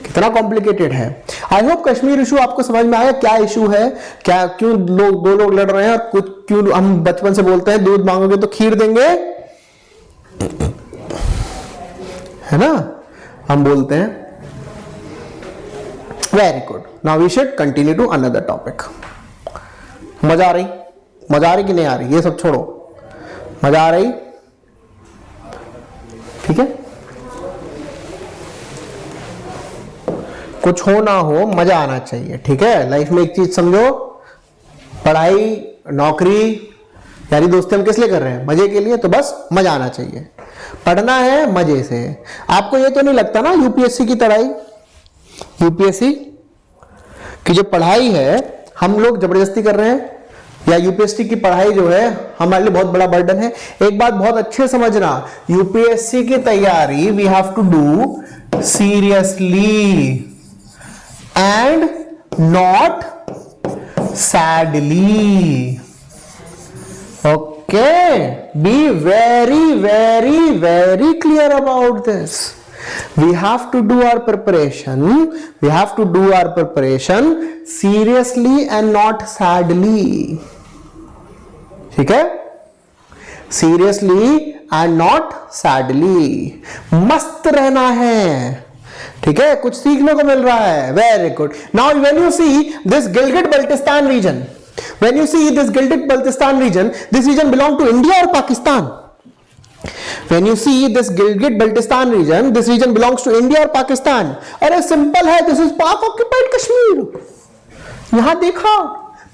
S1: कितना कॉम्प्लिकेटेड है। आई होप कश्मीर इशू आपको समझ में आया, क्या इशू है, क्या, क्यों लोग, 2 लोग लड़ रहे हैं, और कुछ क्यों हम बचपन से बोलते हैं दूध मांगोगे तो खीर देंगे, है ना? हम बोलते हैं। Very good, now we should continue to another topic. मजा आ रही कि नहीं आ रही? ये सब छोड़ो, मजा आ रही? ठीक है, कुछ हो ना हो मजा आना चाहिए। ठीक है, लाइफ में एक चीज समझो, पढ़ाई, नौकरी, यारी दोस्ती हम किस लिए कर रहे हैं? मजे के लिए। तो बस मजा आना चाहिए, पढ़ना है मजे से। आपको ये तो नहीं लगता ना यूपीएससी की तैयारी, यूपीएससी की जो पढ़ाई है हम लोग जबरदस्ती कर रहे हैं, या यूपीएससी की पढ़ाई जो है हमारे लिए बहुत बड़ा बर्डन है? एक बात बहुत अच्छे समझना, यूपीएससी की तैयारी we have to do seriously and not sadly. Okay, be very clear about this. We have to do our preparation. We have to do our preparation seriously and not sadly. ठीक है? Seriously and not sadly. मस्त रहना है। ठीक है, कुछ सीखने को मिल रहा है। Very good. Now when you see this Gilgit-Baltistan region, when you see this Gilgit-Baltistan region, this region belong to India or Pakistan? When you see this Gilgit-Baltistan region, this region belongs to India or Pakistan? अरे simple है, this is Pak occupied Kashmir. यहां देखा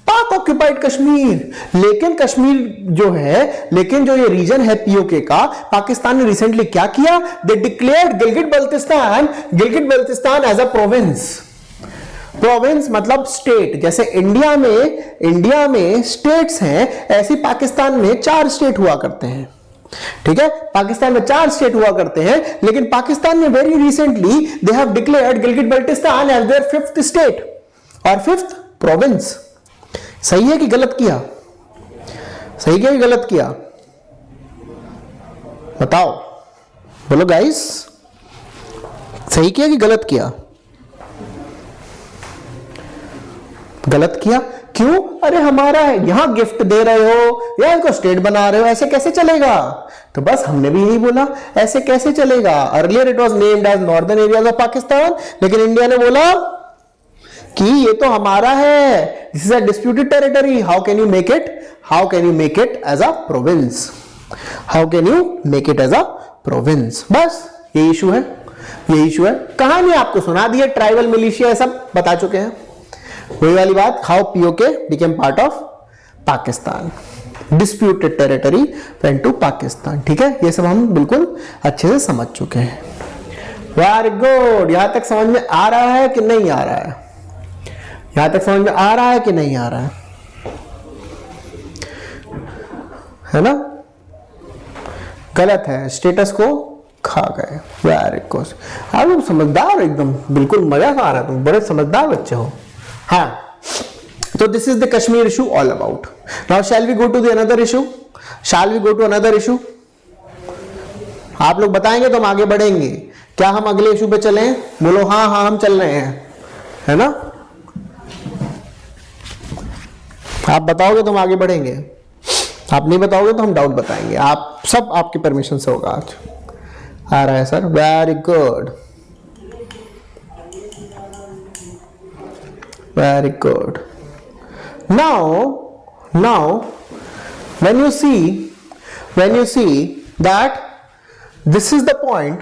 S1: पाक occupied Kashmir, लेकिन कश्मीर जो है, लेकिन जो ये रीजन है पीओके का, पाकिस्तान ने रिसेंटली क्या किया, they declared Gilgit Baltistan as a province. Province मतलब स्टेट, जैसे इंडिया में स्टेट्स हैं, ऐसे पाकिस्तान में 4 स्टेट हुआ करते हैं। ठीक है, पाकिस्तान में 4 स्टेट हुआ करते हैं, लेकिन पाकिस्तान में very recently they have declared Gilgit Baltistan as their 5th state और 5th प्रोविंस। सही है कि गलत किया? सही किया कि गलत किया? बताओ, बोलो गाइस, सही किया कि गलत किया? गलत किया। क्यों? अरे हमारा है, यहां गिफ्ट दे रहे हो या इसको स्टेट बना रहे हो, ऐसे कैसे चलेगा? तो बस हमने भी यही बोला, ऐसे कैसे चलेगा। Earlier it was named as northern areas of Pakistan, लेकिन इंडिया ने बोला कि ये तो हमारा है, this is a disputed territory, how can you make it as a province, how can you make it as a province. बस ये इशू है, कहानी आपको सुना दी है, ट्राइबल मिलिशिया सब बता चुके हैं, वही वाली बात, how POK became part of Pakistan, disputed territory went to Pakistan. ठीक है, ये सब हम बिल्कुल अच्छे से समझ चुके हैं। वेरी गुड, यहां तक समझ में आ रहा है कि नहीं आ रहा है? यहां तक समझ में आ रहा है कि नहीं आ रहा है ना? गलत है, स्टेटस को खा गए। वेरी गुड, आप लोग समझदार एकदम, बिल्कुल मजा आ रहा है, तुम बड़े समझदार बच्चे हो। हाँ, तो this is the Kashmir issue all about. Now shall we go to the another issue? आप लोग बताएंगे तो हम आगे बढ़ेंगे। क्या हम अगले इशू पे चलें? बोलो हाँ हाँ हम चल रहे हैं, है ना? आप बताओगे तो हम आगे बढ़ेंगे, आप नहीं बताओगे तो हम डाउट बताएंगे। आप सब आपकी परमिशन से होगा। आज आ रहा है sir, very good, very good. Now when you see that this is the point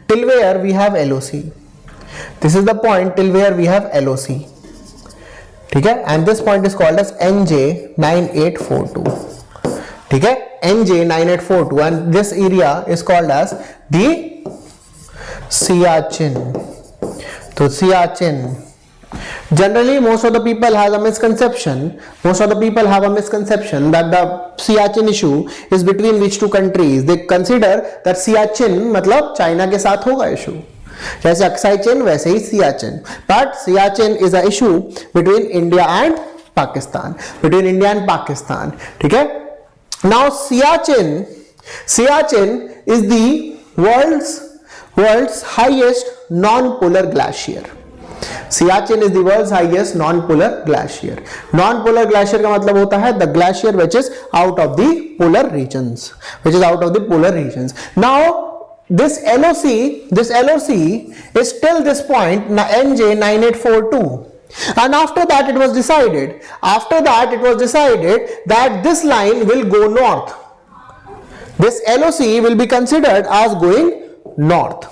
S1: till where we have LOC, ठीक है, and this point is called as NJ9842, ठीक है, NJ9842, and this area is called as the Siachen. तो Siachen, generally most of the people have a misconception that the Siachen issue is between which two countries. They consider that Siachen मतलब China के साथ होगा issue, जैसे Aksai chain वैसे ही Siachen, but Siachen is a issue between India and Pakistan, ठीक है। Now Siachen is the world's highest non-polar glacier. Siachen is the world's highest non-polar glacier. Non-polar glacier का मतलब होता है the glacier which is out of the polar regions, Now this LOC is till this point NJ9842, and after that it was decided that this line will go north. This LOC will be considered as going north.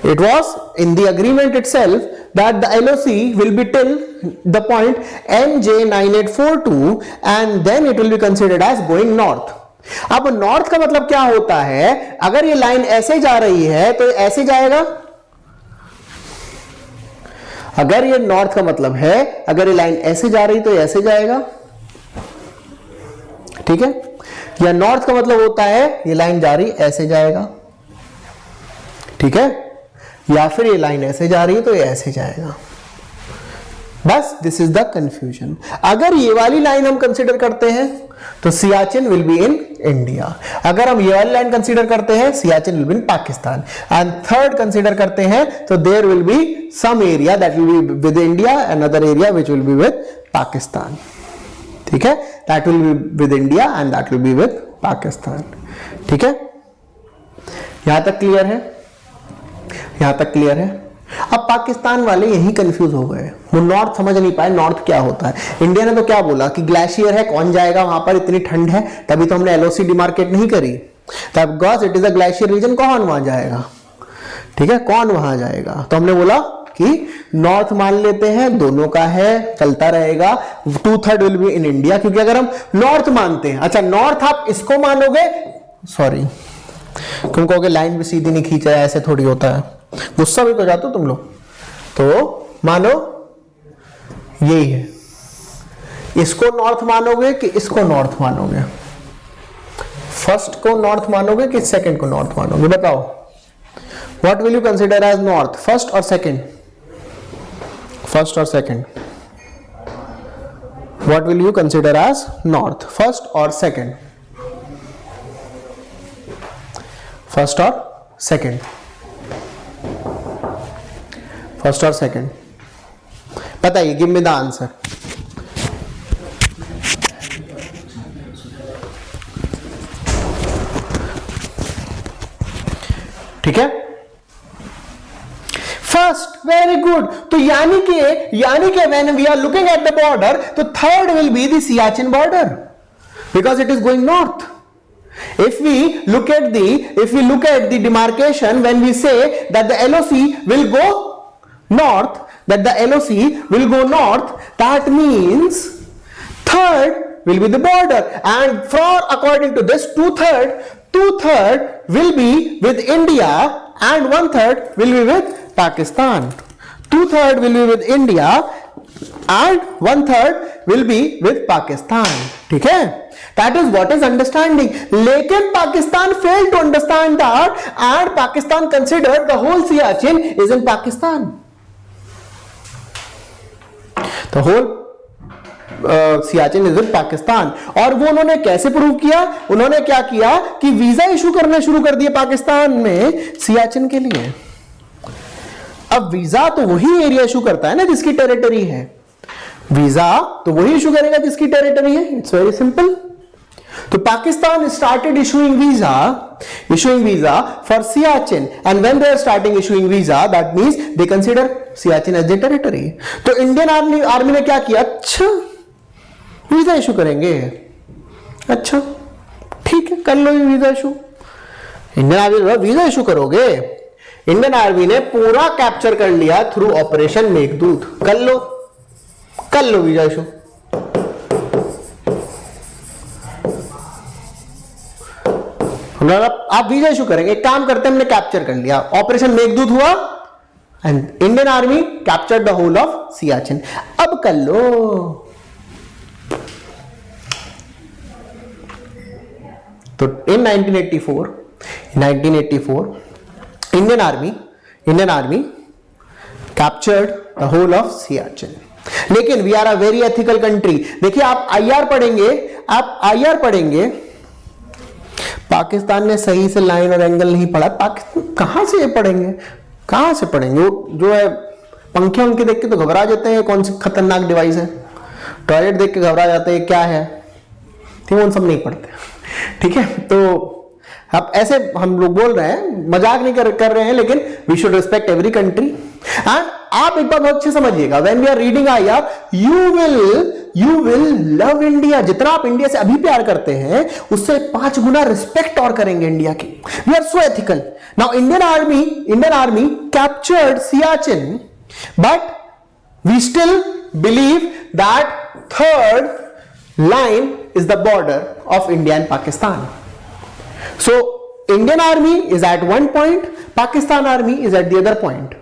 S1: It was in the agreement itself that the LOC will be till the point NJ9842 and then it will be considered as going north. अब north का मतलब क्या होता है? अगर ये line ऐसे जा रही है तो ऐसे जाएगा। अगर ये नॉर्थ का मतलब है, अगर ये लाइन ऐसे जा रही तो ऐसे जाएगा, ठीक है। या नॉर्थ का मतलब होता है ये लाइन जा रही ऐसे जाएगा, ठीक है। या फिर ये लाइन ऐसे जा रही है तो ये ऐसे जाएगा। बस दिस इज द कंफ्यूजन। अगर ये वाली लाइन हम कंसीडर करते हैं तो Siachen will be in India. अगर हम ये वाली लाइन कंसीडर करते हैं Siachen will be in Pakistan. And third consider करते हैं तो there will be some area that will be with India, another area which will be with Pakistan, ठीक है। That will be with India and that will be with Pakistan, ठीक है। यहां तक clear है? यहां तक क्लियर है? अब पाकिस्तान वाले यही कंफ्यूज हो गए, वो नॉर्थ समझ नहीं पाए नॉर्थ क्या होता है। इंडिया ने तो क्या बोला कि ग्लेशियर है, कौन जाएगा वहां पर, इतनी ठंड है, तभी तो हमने एलओसी डिमार्केट नहीं करी। तब because it is a glacier region, कौन वहां जाएगा, ठीक है, कौन वहां जाएगा। तो हमने बोला कि नॉर्थ मान लेते हैं, दोनों का है, चलता रहेगा, 2/3 विल बी इन इंडिया, क्योंकि अगर हम नॉर्थ मानते हैं, अच्छा नॉर्थ आप इसको मानोगे, सॉरी तुम कहोगे लाइन भी सीधी नहीं खींचा है, ऐसे थोड़ी होता है, गुस्सा भी तो जाते हो तुम लोग, तो मानो यही है, इसको नॉर्थ मानोगे कि इसको नॉर्थ मानोगे, फर्स्ट को नॉर्थ मानोगे कि सेकंड को नॉर्थ मानोगे, बताओ what will you consider as north, first और सेकंड, फर्स्ट और second, what will you consider as north, first और सेकंड, फर्स्ट और सेकंड, फर्स्ट और सेकंड, बताइए, गिव मी द आंसर। ठीक है, फर्स्ट, वेरी गुड। तो यानी कि when we are looking at the border, तो third will be the Siachen border, because it is going north. If we look at the demarcation, when we say that the LOC will go north, that means third will be the border, and according to this, two-third will be with India and 1/3 will be with Pakistan. 2/3 will be with India and 1/3 will be with Pakistan. ठीक है, that is what is understanding. लेकिन Pakistan failed to understand that, and Pakistan considered the whole Siachen is in Pakistan. The whole Siachen is in Pakistan. और वो उन्होंने कैसे prove किया? उन्होंने क्या किया कि वीजा इशू करना शुरू कर दिया पाकिस्तान में सियाचिन के लिए। अब वीजा तो वही एरिया इशू करता है ना जिसकी टेरिटरी है, वीजा तो वही इशू करेगा जिसकी टेरिटरी है। It's very simple. तो Pakistan started issuing visa for Siachen, and when they are starting issuing visa, that means they consider Siachen as the territory. तो इंडियन आर्मी ने क्या किया? अच्छा वीजा इशू करेंगे, अच्छा ठीक है कर लो visa issue. Indian army visa issue करोगे, इंडियन आर्मी ने पूरा कैप्चर कर लिया थ्रू ऑपरेशन मेघदूत। कर लो वीजा इशू। आप वीजा इशू करेंगे, एक काम करते हैं, हमने कैप्चर कर लिया, ऑपरेशन मेघदूत हुआ and Indian army capture the whole of Siachen. अब कर लो। तो in 1984 Indian army captured the whole of Siachen. लेकिन we are a very ethical country. देखिए आप आईआर पढ़ेंगे, पाकिस्तान ने सही से लाइन और एंगल नहीं पढ़ा। पाकिस्तान कहां से पढ़ेंगे? वो जो है पंखे उनके देख के तो घबरा जाते हैं, कौन सी खतरनाक डिवाइस है। टॉयलेट देख के घबरा जाते हैं, क्या है, ठीक है, उन सब नहीं पढ़ते। ठीक है, तो अब ऐसे हम लोग बोल रहे हैं, मजाक नहीं कर रहे हैं, लेकिन we should respect every country. एंड आप एक बात बहुत अच्छे समझिएगा, when we are reading IR, you will love India. जितना आप इंडिया से अभी प्यार करते हैं, उससे 5 गुना रिस्पेक्ट और करेंगे इंडिया की। We are so ethical. Now Indian army captured Siachen, but we still believe that third line is the border of India and Pakistan. So Indian army is at one point, Pakistan army is at the other point.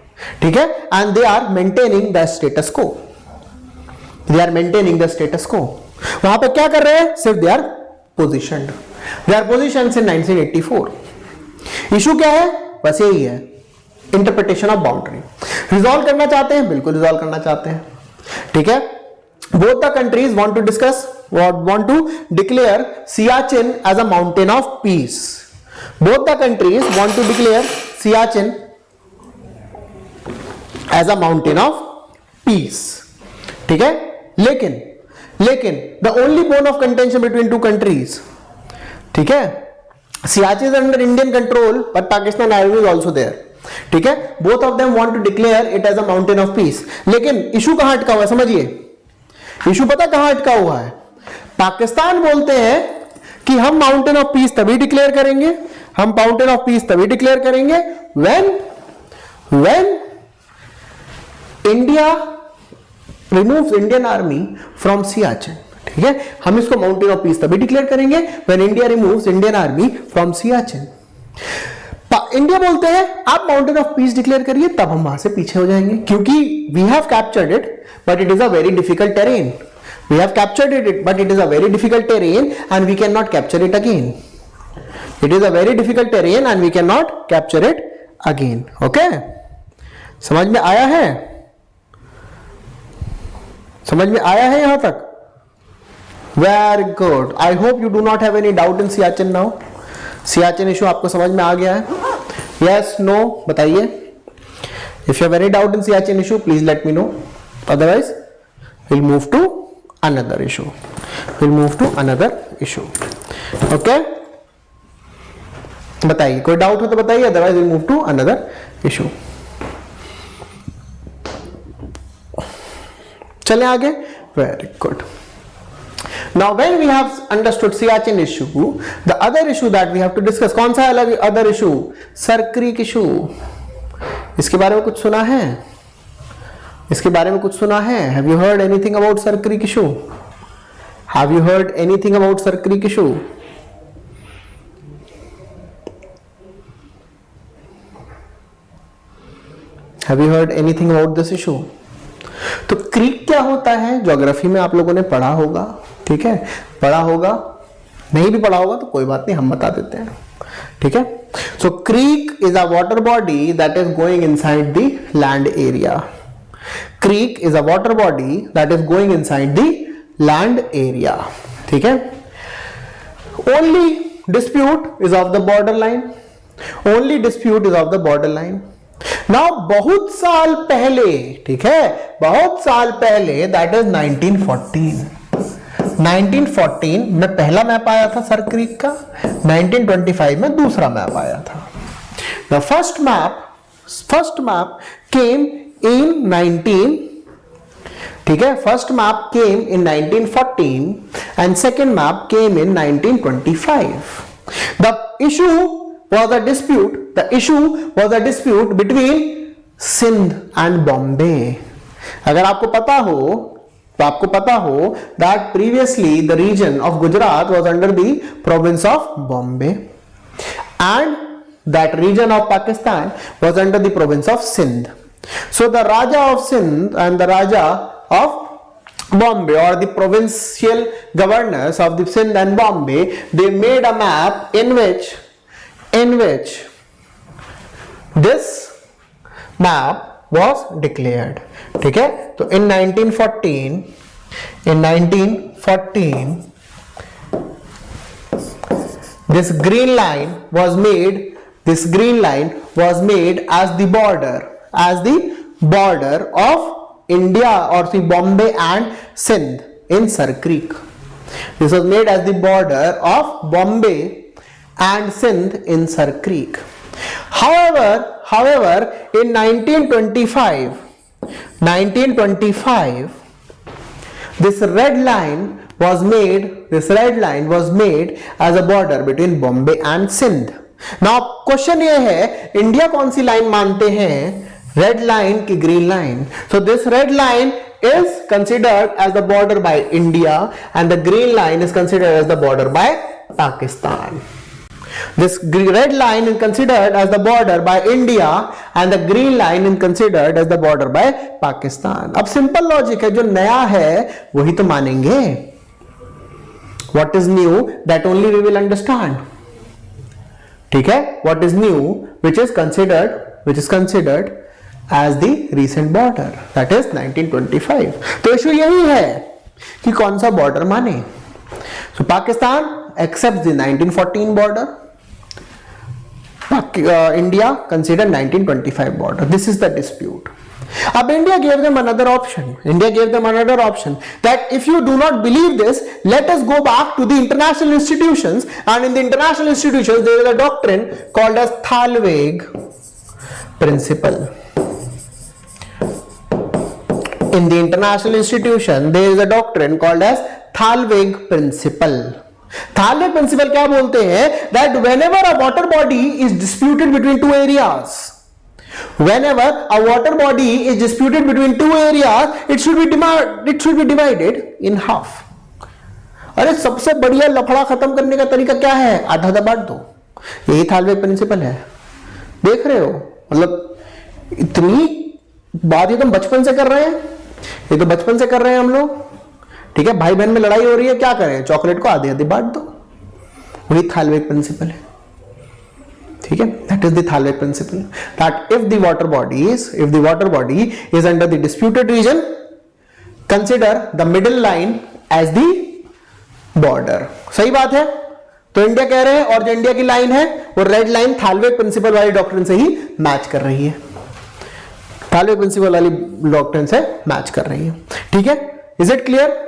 S1: ठीक है, and they are maintaining the status quo. वहां पे क्या कर रहे हैं? सिर्फ they are positioned in 1984. Issue क्या है? बस यही है, इंटरप्रिटेशन ऑफ बाउंड्री। रिजॉल्व करना चाहते हैं, बिल्कुल रिजॉल्व करना चाहते हैं। ठीक है, both the countries want to declare Siachen as a mountain of peace. Both the countries want to declare Siachen as a mountain of peace. ठीक है, लेकिन the only bone of contention between two countries, ठीक है, Siachen is under Indian control, but Pakistan army is also there. ठीक है, both of them want to declare it as a mountain of peace. लेकिन issue कहां अटका हुआ है? समझिए, इशू पता कहां अटका हुआ है? पाकिस्तान बोलते हैं कि हम माउंटेन ऑफ पीस तभी डिक्लेयर करेंगे, when India removes Indian army from Siachen, ठीक है, हम इसको माउंटेन ऑफ पीस तभी डिक्लेयर करेंगे when India removes Indian army from Siachen. India बोलते हैं आप माउंटेन ऑफ पीस डिक्लेयर करिए, तब हम वहां से पीछे हो जाएंगे, क्योंकि we have captured it but it is a very difficult terrain, we have captured it but it is a very difficult terrain and we can not capture it again, it is a very difficult terrain and we can not capture it again. Okay, समझ में आया है, समझ में आया है यहां तक? Very good, I hope you do not have any doubt in Siachen now. Siachen issue आपको समझ में आ गया है? यस, नो, बताइए। If you have any doubt in Siachen issue please let me know, otherwise will move to another issue, will move to another issue. Okay, बताइए, कोई doubt हो तो बताइए, otherwise will move to another issue. चलें आगे। Very good. Now when we have understood Siachen issue, the other issue that we have to discuss, कौन सा अलग other issue? Sir creek issue। इसके बारे में कुछ सुना है? इसके बारे में कुछ सुना है? Have you heard anything about Sir Creek issue? Have you heard anything about Sir Creek issue? Have you heard anything about this issue? तो क्रीक क्या होता है ज्योग्राफी में आप लोगों ने पढ़ा होगा, ठीक है, पढ़ा होगा, नहीं भी पढ़ा होगा तो कोई बात नहीं, हम बता देते हैं, ठीक है। So creek is a water body that is going inside the land area, creek is a water body that is going inside the land area, ठीक है। Only dispute is of the border line, only dispute is of the border line. Now बहुत साल पहले, ठीक है, बहुत साल पहले, दैट इज 1914, 1914 में पहला मैप आया था सर क्रीक का, 1925 में दूसरा मैप आया था। द फर्स्ट मैप केम इन 19, ठीक है, first map came in 1914 and second map came in 1925। The issue was a dispute, the issue was a dispute between Sindh and Bombay। अगर आपको पता हो तो आपको पता हो that previously the region of Gujarat was under the province of Bombay and that region of Pakistan was under the province of Sindh। So the Raja of Sindh and the Raja of Bombay, or the provincial governors of the Sindh and Bombay, they made a map in which this map was declared, ठीक है। तो in 1914 this green line was made as the border of India, or the Bombay and Sindh in Sar Creek। This was made as the border of Bombay and Sindh in Sar Creek। However, in 1925, this red line was made as a border between Bombay and Sindh। Now question ये है, India कौन सी line मानते हैं, red line की green line? So this red line is considered as the border by India and the green line is considered as the border by Pakistan। This red line is considered as the border by India and the green line is considered as the border by Pakistan। अब simple logic है, जो नया है वही तो मानेंगे। What is new that only we will understand, ठीक है। What is new which is considered as the recent border, that is 1925। तो इशू यही है कि कौन सा बॉर्डर माने। So Pakistan accepts the 1914 border, India considered 1925 border। This is the dispute। अब India gave them another option, that if you do not believe this, let us go back to the international institutions, and in the international institutions there is a doctrine called as Thalweg principle। In the international institution there is a doctrine called as Thalweg principle। Thalweg principle क्या बोलते हैं, that whenever a water body is disputed between two areas, whenever a water body is disputed between two areas, it should be divided in half. अरे सबसे बढ़िया लफड़ा खत्म करने का तरीका क्या है? आधा आधा बांट दो। यही थालवे प्रिंसिपल है। देख रहे हो, मतलब इतनी बात ये तो हम बचपन से कर रहे हैं, ये तो बचपन से कर रहे हैं हम लोग। ठीक है, भाई बहन में लड़ाई हो रही है, क्या करें? चॉकलेट को आधे आधे बांट दो। वही थालवे प्रिंसिपल है। ठीक है, that is the thalweg principle, that if the water body is under the disputed region, consider the middle line as the border. सही बात है। तो इंडिया कह रहे हैं, और जो इंडिया की लाइन है वो रेड लाइन थालवे प्रिंसिपल वाली डॉक्ट्रिन से ही मैच कर रही है, थालवे प्रिंसिपल वाली डॉक्ट्रिन से मैच कर रही है। ठीक है, is it clear?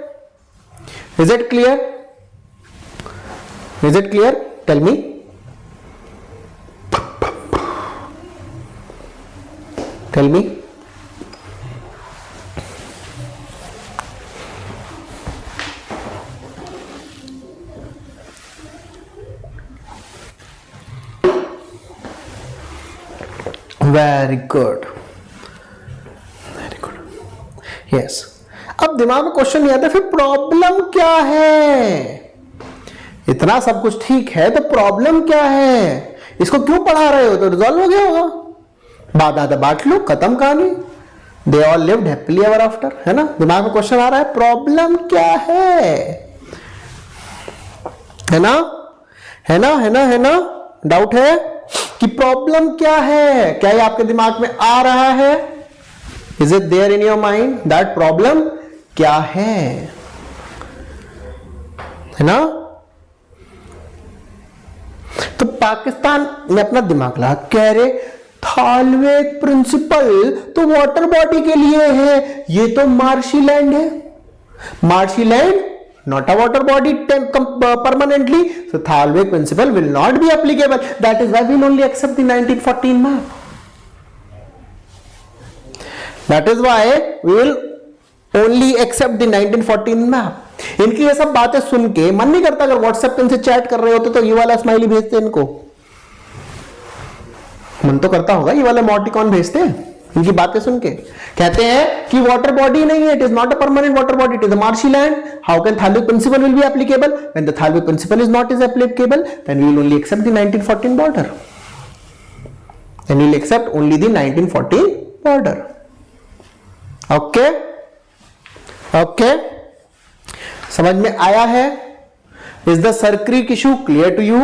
S1: Is it clear? Is it clear? Tell me. Tell me. Very good, very good, yes. अब दिमाग में क्वेश्चन नहीं आता, फिर प्रॉब्लम क्या है? इतना सब कुछ ठीक है तो प्रॉब्लम क्या है? इसको क्यों पढ़ा रहे हो? तो रिजॉल्व हो गया होगा। बात आधा बांट लो, खत्म कहानी। They all lived happily ever after, है ना? दिमाग में क्वेश्चन आ रहा है, प्रॉब्लम क्या है? है ना? है ना? है ना? है ना? डाउट है कि प्रॉब्लम क्या है? क्या ये आपके दिमाग में आ रहा है? Is it there in your mind that problem क्या है ना? तो पाकिस्तान में अपना दिमाग लगा, कह रहे थालवे प्रिंसिपल तो वाटर बॉडी के लिए है, ये तो मार्शी लैंड है। Marshy land not a water body permanently, so Thalve principle will not be applicable. That is why we will only accept the 1914 map. That is why we will only accept the 1914 map. इनकी ये सब बातें सुन के मन नहीं करता अगर WhatsApp पे इनसे चैट कर रहे होते तो ये वाला स्माइली भेजते इनको? मन तो करता होगा, ये वाला इमोटिकॉन भेजते इनकी बातें सुन के। कहते हैं कि वाटर बॉडी नहीं है, it is not a permanent water body, it is a marshy land. How can thalweg principle will be applicable? When the thalweg principle is not applicable, then we will only accept the 1914 border. Then we will accept only the 1914 border. Okay, okay, समझ में आया है? Is the Sir Creek issue clear to you?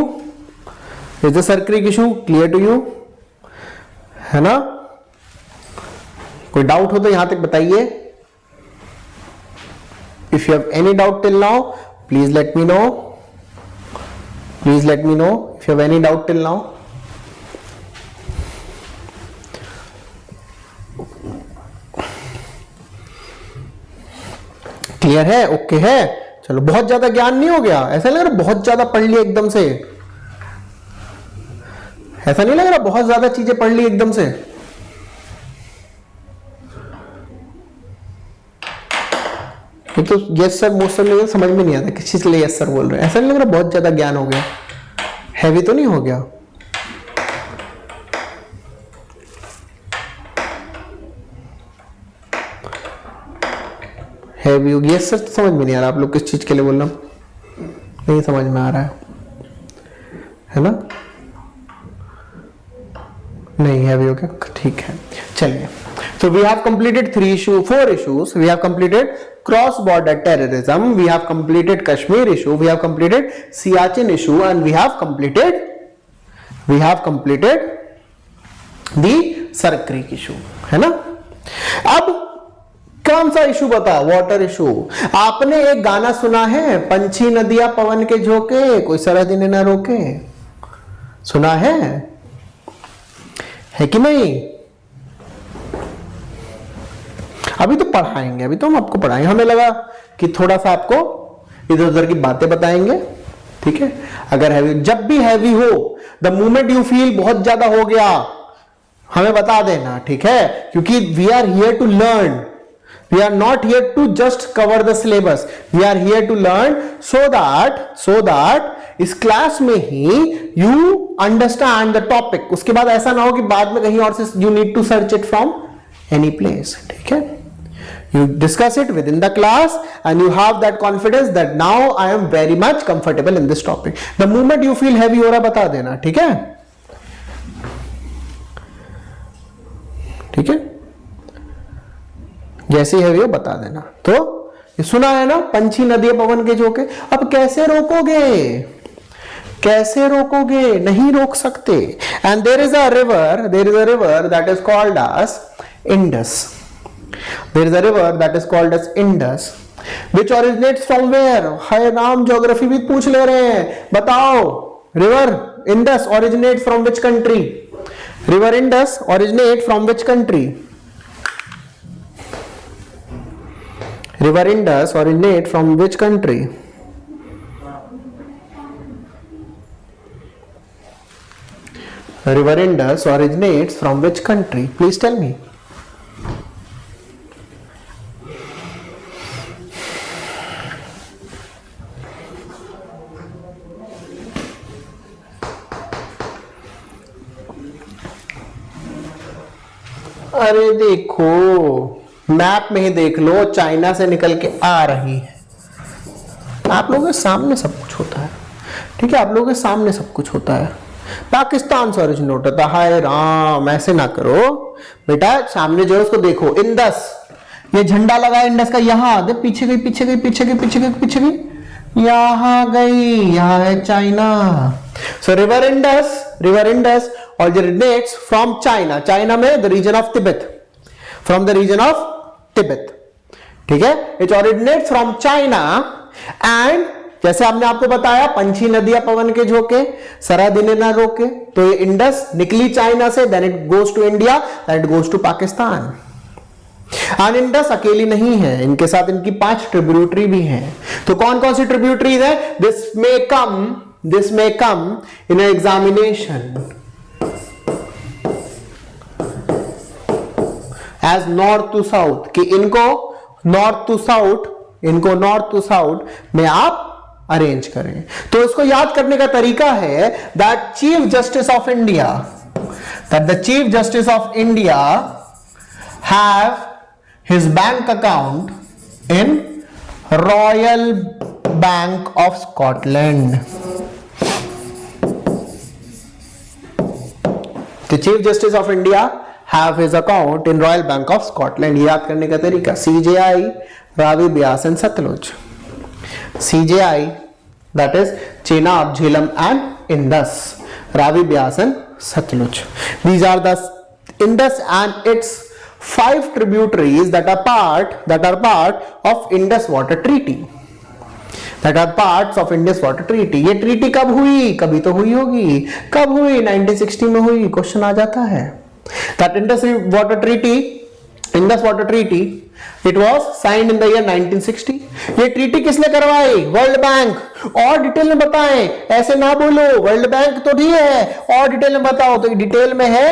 S1: Is the Sir Creek issue clear to you? है ना? कोई doubt हो तो यहां तक बताइए। If you have any doubt till now, please let me no. Please let me know if you have any doubt till now. Clear है? Okay है? चलो, बहुत ज्यादा ज्ञान नहीं हो गया? ऐसा लग रहा बहुत ज्यादा पढ़ लिया एकदम से? ऐसा नहीं लग रहा बहुत ज्यादा चीजें पढ़ ली एकदम से? तो यस सर मोस्ट सर समझ में नहीं आता किस चीज के लिए यस सर बोल रहे हैं। ऐसा नहीं लग रहा बहुत ज्यादा ज्ञान हो गया? हैवी तो नहीं हो गया? हैवी हो गया? यस सर तो समझ में नहीं आ रहा आप लोग किस चीज के लिए बोल रहे हो, नहीं समझ में आ रहा है ना? नहीं हैवी हो गया, ठीक है। चलिए, so we have completed 4 issues. We have completed cross-border terrorism. We have completed Kashmir issue. We have completed Siachen issue, and we have completed the Sarkrik issue. है ना? अब कौन सा इशू बताओ? Water issue. आपने एक गाना सुना है, पंछी नदियां पवन के झोंके, कोई सरहद इन्हें ना रोके? सुना है कि नहीं? अभी तो पढ़ाएंगे, अभी तो हम आपको पढ़ाएंगे। हमें लगा कि थोड़ा सा आपको इधर उधर की बातें बताएंगे, ठीक है? अगर हैवी, जब भी हैवी हो, द मोमेंट यू फील बहुत ज्यादा हो गया, हमें बता देना, ठीक है? क्योंकि we are here to learn, we are not here to just cover the syllabus, we are here to learn so that इस क्लास में ही यू अंडरस्टैंड द टॉपिक, उसके बाद ऐसा ना हो कि बाद में कहीं और से you need to search it from any place, ठीक है। You discuss it within the class and you have that confidence that now I am very much comfortable in this topic. The moment you feel heavy हो रहा बता देना, ठीक है, ठीक है, जैसे हेवी हो बता देना। तो ये सुना है ना, पंछी नदी पवन के झोंके। अब कैसे रोकोगे, कैसे रोकोगे, नहीं रोक सकते। And there is a river that is called as Indus. There is a river that is called as Indus, which originates from where? हाय नाम ज्योग्राफी भी पूछ ले रहे हैं, बताओ। River Indus originates from which country? River Indus originates from which country? River Indus originates from which country? River Indus originates from which country? Please tell me. अरे देखो map में ही देख लो, चाइना से निकल के आ रही है। आप लोगों के सामने सब कुछ होता है, ठीक है, आप लोगों के सामने सब कुछ होता है। पाकिस्तान से ओरिजिन होता था। हाय राम, ऐसे ना करो बेटा, सामने जो है उसको देखो। इंडस, ये झंडा लगा इंडस का, यहां दे, पीछे गई पीछे गई पीछे गई पीछे गई पीछे गई, यहां गई, यहां है China. So river Indus originates from China, China में the region of Tibet, from the region of Tibet, ठीक है। It originates from China and जैसे हमने आपको बताया, पंछी नदियां पवन के झोंके, सरा दिन ना रोके, तो ये इंडस निकली चाइना से, then it goes to India, then it goes to Pakistan। and Indus अकेली नहीं है, इनके साथ इनकी 5 ट्रिब्यूटरी भी हैं। तो कौन कौन सी ट्रिब्यूटरीज है? This may come in an examination as north to south, कि इनको नॉर्थ टू साउथ में आप अरेंज करें। तो इसको याद करने का तरीका है that chief justice of India, that the chief justice of India have his bank account in royal bank of Scotland. The chief justice of India have his account in Royal Bank of Scotland। याद करने का तरीका, CJI, Ravi, Beas and Sutlej. CJI that is Chenab, Jhelum and Indus, Ravi, Beas and Satluj। These are the Indus and its 5 tributaries that are part of Indus Water Treaty, that are parts of Indus Water Treaty। ये treaty कब हुई? कभी तो हुई होगी। कब हुई? 1960 में हुई। क्वेश्चन आ जाता है। That Indus Water Treaty, it was signed in the year 1960। ये ट्रीटी किसने करवाई? World bank. और डिटेल में बताएं, ऐसे ना बोलो वर्ल्ड बैंक तो ठीक है, और डिटेल में बताओ। तो डिटेल में है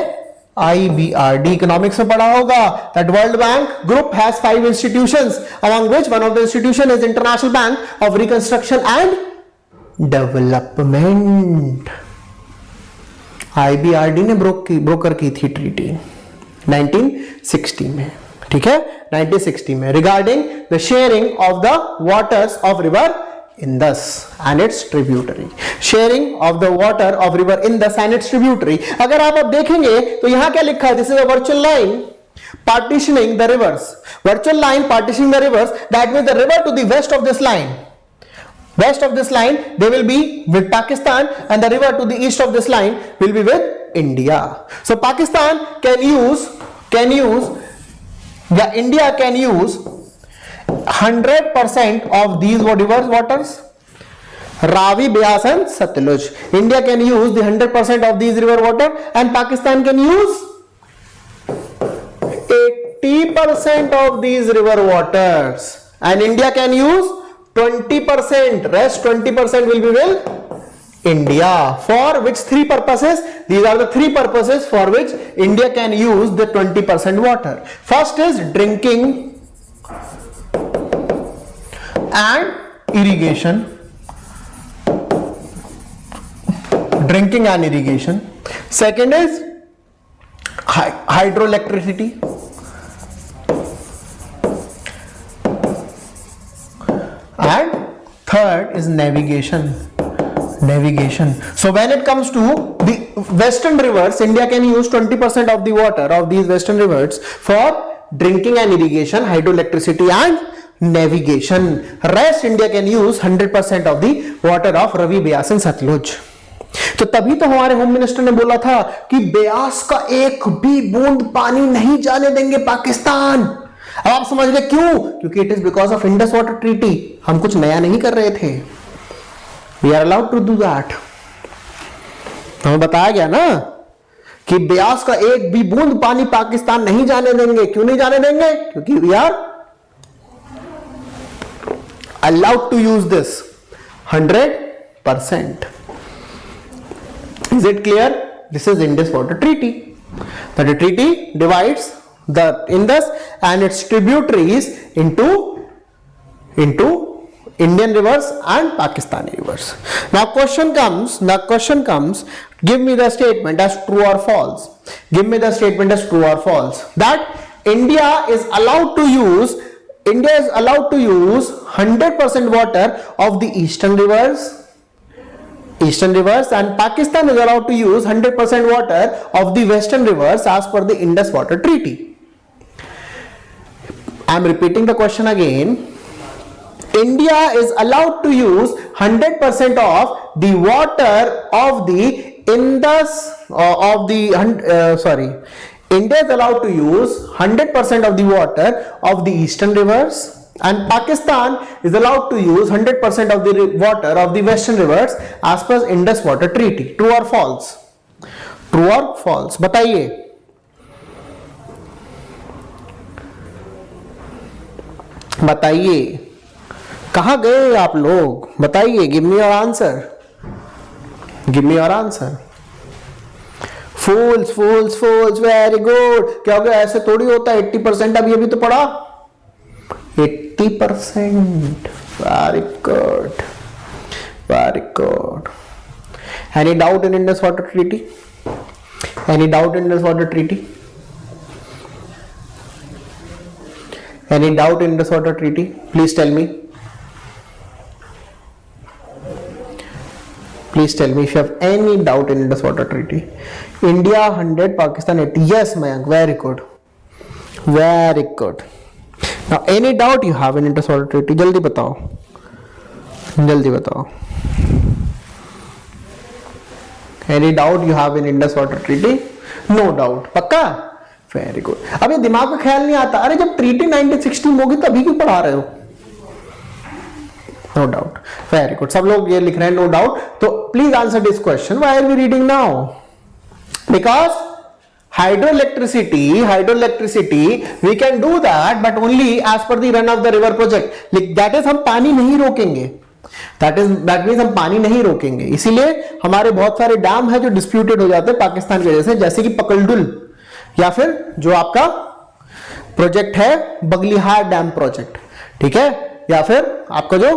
S1: IBRD, इकोनॉमिक्स में पढ़ा होगा। That World Bank Group has 5 institutions, among which one of the institution is International Bank of Reconstruction and Development। IBRD ने ब्रोकर की थी ट्रीटी 1960 में, ठीक है, 1960 में, regarding the sharing of the waters of river Indus and it's tributary. Sharing of the water of river Indus and it's tributary. अगर आप अब देखेंगे तो यहां क्या लिखा है? This is a virtual line partitioning the rivers, virtual line partitioning the rivers, that means the river to the west of this line, they will be with Pakistan, and the river to the east of this line will be with India. So Pakistan can use India can use 100% of these rivers waters, Ravi, Beas and Satluj. India can use the 100% of these river water, and Pakistan can use 80% of these river waters, and India can use 20%, rest 20% will be with India. For which 3 purposes? These are the 3 purposes for which India can use the 20% water. First is drinking and irrigation. Drinking and irrigation, second is hydroelectricity, and third is navigation. So when it comes to the western rivers, India can use 20% of the water of these western rivers for drinking and irrigation, hydroelectricity and navigation. Rest India can use 100% of the water of Ravi, Beas and Satluj. तो तभी तो हमारे home minister ने बोला था कि ब्यास का एक भी बूंद पानी नहीं जाने देंगे पाकिस्तान। अब आप समझ गए क्यों? क्योंकि it is because of Indus water treaty. हम कुछ नया नहीं कर रहे थे, we are allowed to do that. हमें बताया गया ना कि ब्यास का एक भी बूंद पानी पाकिस्तान नहीं जाने देंगे। क्यों नहीं जाने देंगे? क्योंकि we are allowed to use this 100%. Is it clear? This is Indus Water Treaty. The treaty divides the Indus and its tributaries into Indian rivers and Pakistani rivers. Now question comes, give me the statement as true or false. Give me the statement as true or false. That India is allowed to use 100% water of the eastern rivers and Pakistan is allowed to use 100% water of the western rivers as per the Indus Water Treaty. I am repeating the question again. India is allowed to use 100% of the water of the Indus India is allowed to use 100% of the water of the eastern rivers and Pakistan is allowed to use 100% of the water of the western rivers as per Indus Water Treaty. True or false? True or false? बताइए। कहां गए आप लोग? बताइए। Give me your answer. Fools very good. क्या हो गया? ऐसे थोड़ी होता है 80%। अब ये भी तो पढ़ा 80%. Very good. Any doubt in Indus Water Treaty? Any doubt in Indus Water Treaty? Please tell me. if you have any doubt in Indus Water Treaty. India 100, Pakistan 80. Yes, Mayank. Very good. Now any doubt you have in Indus Water Treaty? जल्दी बताओ। Any doubt you have in Indus Water Treaty? No doubt. पक्का? Very good. अब ये दिमाग में ख्याल नहीं आता, अरे जब ट्रीटी 1916 होगी तभी क्यों पढ़ा रहे हो? No doubt. Very good. सब लोग ये लिख रहे हैं no doubt. तो please answer this question. Why are we reading now? Because hydroelectricity we can do that but only as per the run of the river project. That is हम पानी नहीं रोकेंगे। that means हम पानी नहीं रोकेंगे। इसीलिए हमारे बहुत सारे डैम है जो डिस्प्यूटेड हो जाते हैं पाकिस्तान की वजह से, जैसे कि पकलडुल या फिर जो आपका प्रोजेक्ट है बगलिहार डैम प्रोजेक्ट, ठीक है, या फिर आपका जो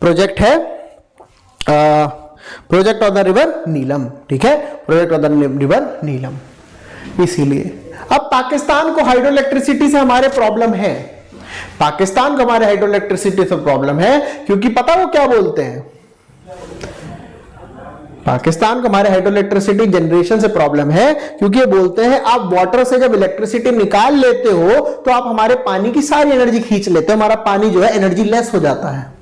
S1: प्रोजेक्ट है प्रोजेक्ट ऑफ द रिवर नीलम, ठीक है, प्रोजेक्ट ऑफ द रिवर नीलम। इसीलिए अब पाकिस्तान को हाइड्रोइलेक्ट्रिसिटी से हमारे प्रॉब्लम है, क्योंकि पता वो क्या बोलते हैं, पाकिस्तान को हमारे हाइड्रोइलेक्ट्रिसिटी जनरेशन से प्रॉब्लम है, क्योंकि ये बोलते हैं आप वाटर से जब इलेक्ट्रिसिटी निकाल लेते हो तो आप हमारे पानी की सारी एनर्जी खींच लेते हो, हमारा पानी जो है एनर्जी लेस हो जाता है।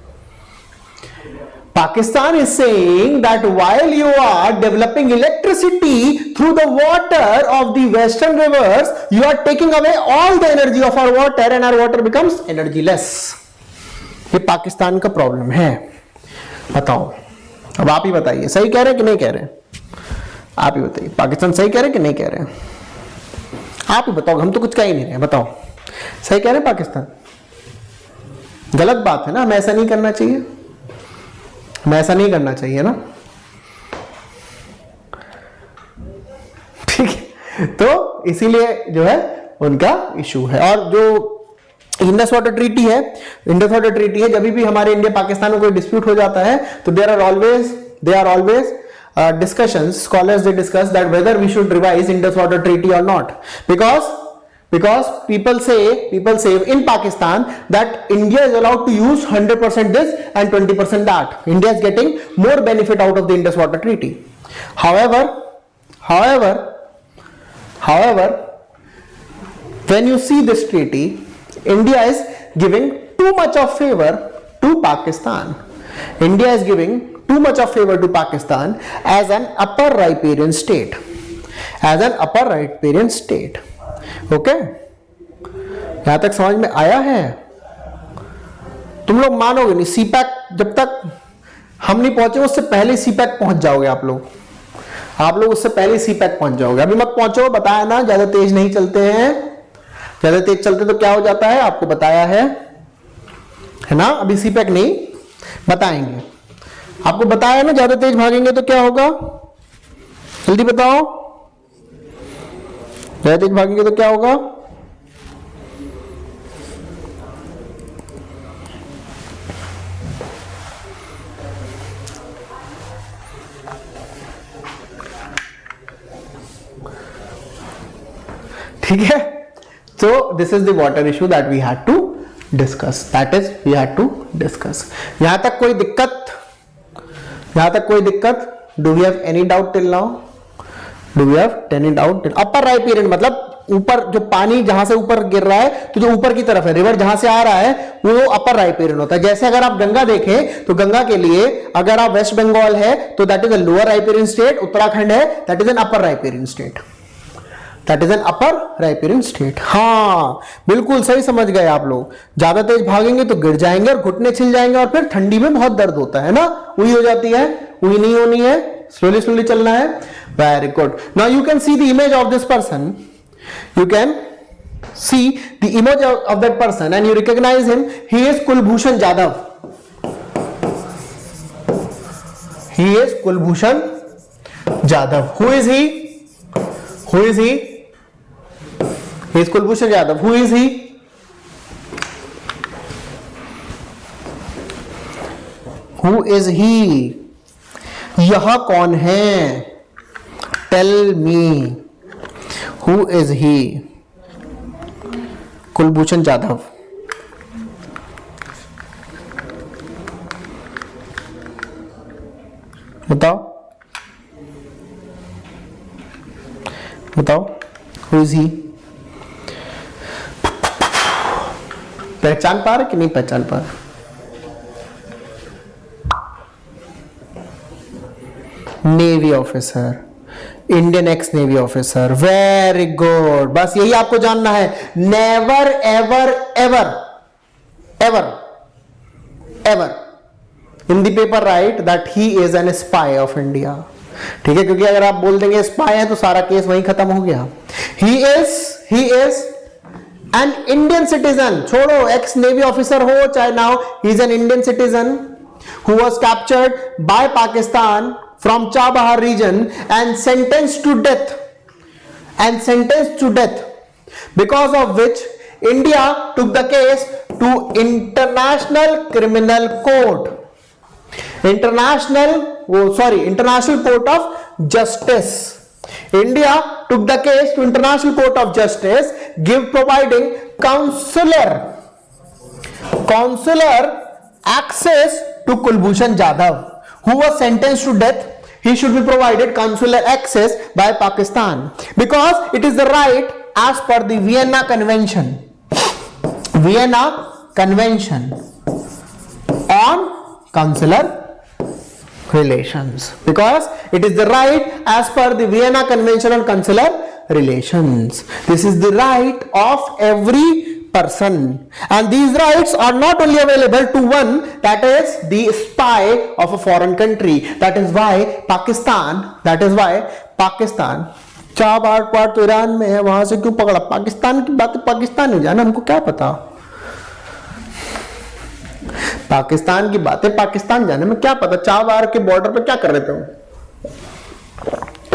S1: Pakistan is saying that while you are developing electricity through the water of the western rivers, you are taking away all the energy of our water and our water becomes energy less. ये पाकिस्तान का problem है। बताओ, अब आप ही बताइए, सही कह रहे हैं कि नहीं कह रहे हैं? आप ही बताइए, पाकिस्तान सही कह रहे हैं कि नहीं कह रहे हैं? आप ही बताओ, हम तो कुछ कह ही नहीं रहे। बताओ, सही कह रहे हैं पाकिस्तान? गलत बात है ना, हमें ऐसा नहीं करना चाहिए, हमें ऐसा नहीं करना चाहिए ना, ठीक है। तो इसीलिए जो है उनका इशू है। और जो इंडस वाटर ट्रीटी है, जब भी हमारे इंडिया पाकिस्तान में कोई डिस्प्यूट हो जाता है तो they are always discussions, scholars they discuss that whether we should revise Indus Water Treaty or not, because people say in Pakistan that India is allowed to use 100% this and 20% that. India is getting more benefit out of the Indus Water Treaty. However, when you see this treaty, India is giving too much of favor to Pakistan. India is giving too much of favor to Pakistan as an upper riparian state. Okay, यहां तक समझ में आया है? तुम लोग मानोगे नहीं, सीपैक जब तक हम नहीं पहुंचे उससे पहले सीपैक पहुंच जाओगे आप लोग उससे पहले सीपैक पहुंच जाओगे। अभी मत पहुंचो, बताया ना, ज्यादा तेज नहीं चलते हैं। ज्यादा तेज चलते तो क्या हो जाता है, आपको बताया है ना। अभी सीपैक नहीं बताएंगे, आपको बताया ना, ज्यादा तेज भागेंगे तो क्या होगा, जल्दी बताओ। ज्यादा तेज भागेंगे तो क्या होगा? ठीक है, so this is the water issue that we had to discuss. यहां तक कोई दिक्कत? Do we have any doubt till now? Upper riparian मतलब ऊपर जो पानी जहां से ऊपर गिर रहा है, तो जो ऊपर की तरफ है, रिवर जहां से आ रहा है वो अपर राइपेरियन होता है। जैसे अगर आप गंगा देखें तो गंगा के लिए अगर आप वेस्ट बंगाल है तो that is a lower riparian state, Uttarakhand है that is an upper riparian state. हाँ बिल्कुल सही समझ गए आप लोग। ज्यादा तेज भागेंगे तो गिर जाएंगे और घुटने छिल जाएंगे और फिर ठंडी में बहुत दर्द होता है ना, हुई हो जाती है, हुई नहीं होनी है, स्लोली चलना है। Very good. Now you can see the image of this person, you can see the image of that person and you recognize him. He is Kulbhushan Jadhav. Who is he? He is Kulbhushan Jadhav. Who is he? यह कौन है? Tell me. Who is he? Kulbhushan Jadhav. बताओ who is he? पहचान पा रहे कि नहीं पहचान पा रहे? Navy officer, Indian ex navy officer. Very good, बस यही आपको जानना है। Never ever ever ever ever in the paper right that he is an spy of India. ठीक है, क्योंकि अगर आप बोल देंगे स्पाई है तो सारा केस वहीं खत्म हो गया। He is an Indian citizen. छोड़ो एक्स नेवी ऑफिसर हो चाहे ना हो, he is an Indian citizen who was captured by Pakistan from Chabahar region and sentenced to death, because of which India took the case to International Criminal Court, International Court of Justice. India took the case to International Court of Justice, providing consular access to Kulbhushan Jadhav, who was sentenced to death. He should be provided consular access by Pakistan because it is the right as per the Vienna Convention on consular relations, because it is the right as per the Vienna Convention on consular relations. This is the right of every person, and these rights are not only available to one, that is the spy of a foreign country. That is why Pakistan Chabahar part तो Iran में है, वहां से क्यों पकड़ा? पाकिस्तान की बात पाकिस्तान में जाना, हमको क्या पता? पाकिस्तान की बातें पाकिस्तान जाने में क्या पता? चाबार के बॉर्डर पे क्या कर रहे थे?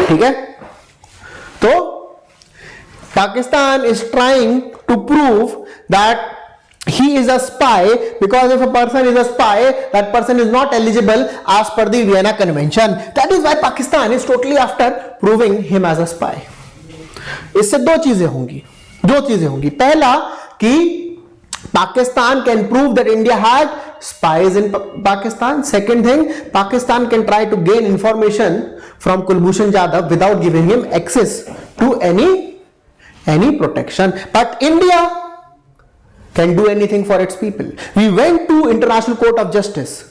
S1: ठीक है, तो Pakistan is trying to prove that he is a spy, because if a person is a spy, that person is not eligible as per the Vienna Convention. That is why Pakistan is totally after proving him as a spy. इससे दो चीजें होंगी. पहला कि Pakistan can prove that India had spies in Pakistan. Second thing, Pakistan can try to gain information from Kulbhushan Jadhav without giving him access to any protection. But India can do anything for its people. We went to International Court of Justice,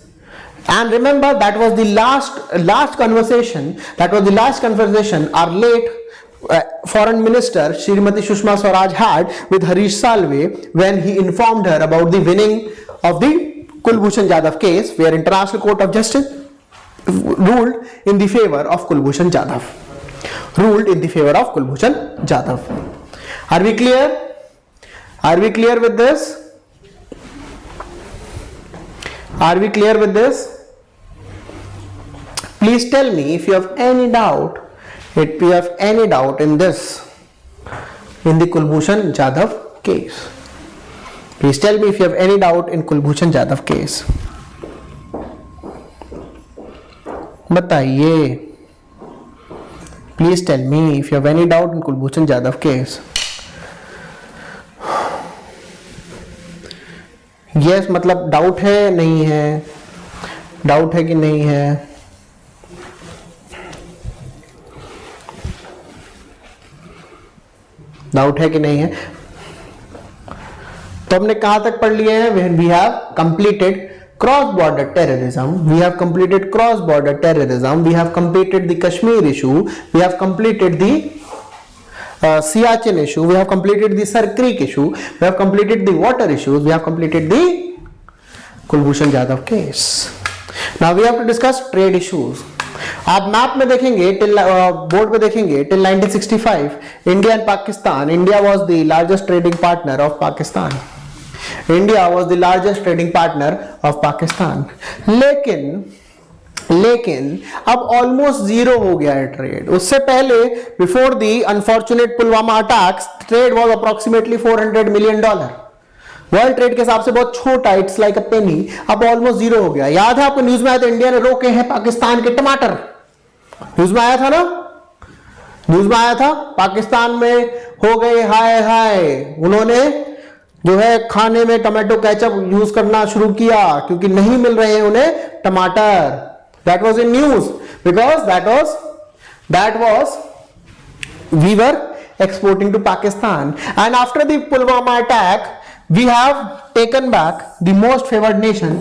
S1: and remember that was the last conversation our late Foreign Minister Shrimati Sushma Swaraj had with Harish Salve when he informed her about the winning of the Kulbhushan Jadhav case, where International Court of Justice ruled in the favor of Kulbhushan Jadhav. Are we clear? Are we clear with this? Please tell me if you have any doubt. If you have any doubt in this, in the Kulbhushan Jadhav case. Please tell me if you have any doubt in Kulbhushan Jadhav case. बताइए. Please tell me if you have any doubt in Kulbhushan Jadhav case. Yes मतलब doubt है नहीं है, doubt है कि नहीं है. Doubt है कि नहीं है. तो हमने कहां तक पढ़ लिए हैं? We have completed cross border terrorism, we have completed cross border terrorism, we have completed the Kashmir issue, we have completed the Siachen issue, we have completed the Sar Creek issue, we have completed the water issues, we have completed the Kulbhushan Jadhav case. Now we have to discuss trade issues. आप map में देखेंगे, board पे देखेंगे, till 1965 India and Pakistan, India was the largest trading partner of Pakistan. India was the largest trading partner of Pakistan. लेकिन अब almost zero हो गया है ट्रेड. उससे पहले before the unfortunate Pulwama attacks, trade was approximately $400 million. World trade के हिसाब से बहुत छोटा, इट्स लाइक अ पेनी. अब ऑलमोस्ट जीरो हो गया. याद है आपको न्यूज में आया था इंडिया ने रोके हैं पाकिस्तान के टमाटर. न्यूज में आया था ना, न्यूज में आया था. पाकिस्तान में हो गए हाय, उन्होंने जो है खाने में टमाटो केचप यूज करना शुरू किया क्योंकि नहीं मिल रहे हैं उन्हें टमाटर. That was in news because that was we were exporting to Pakistan, and after the Pulwama attack we have taken back the most favored nation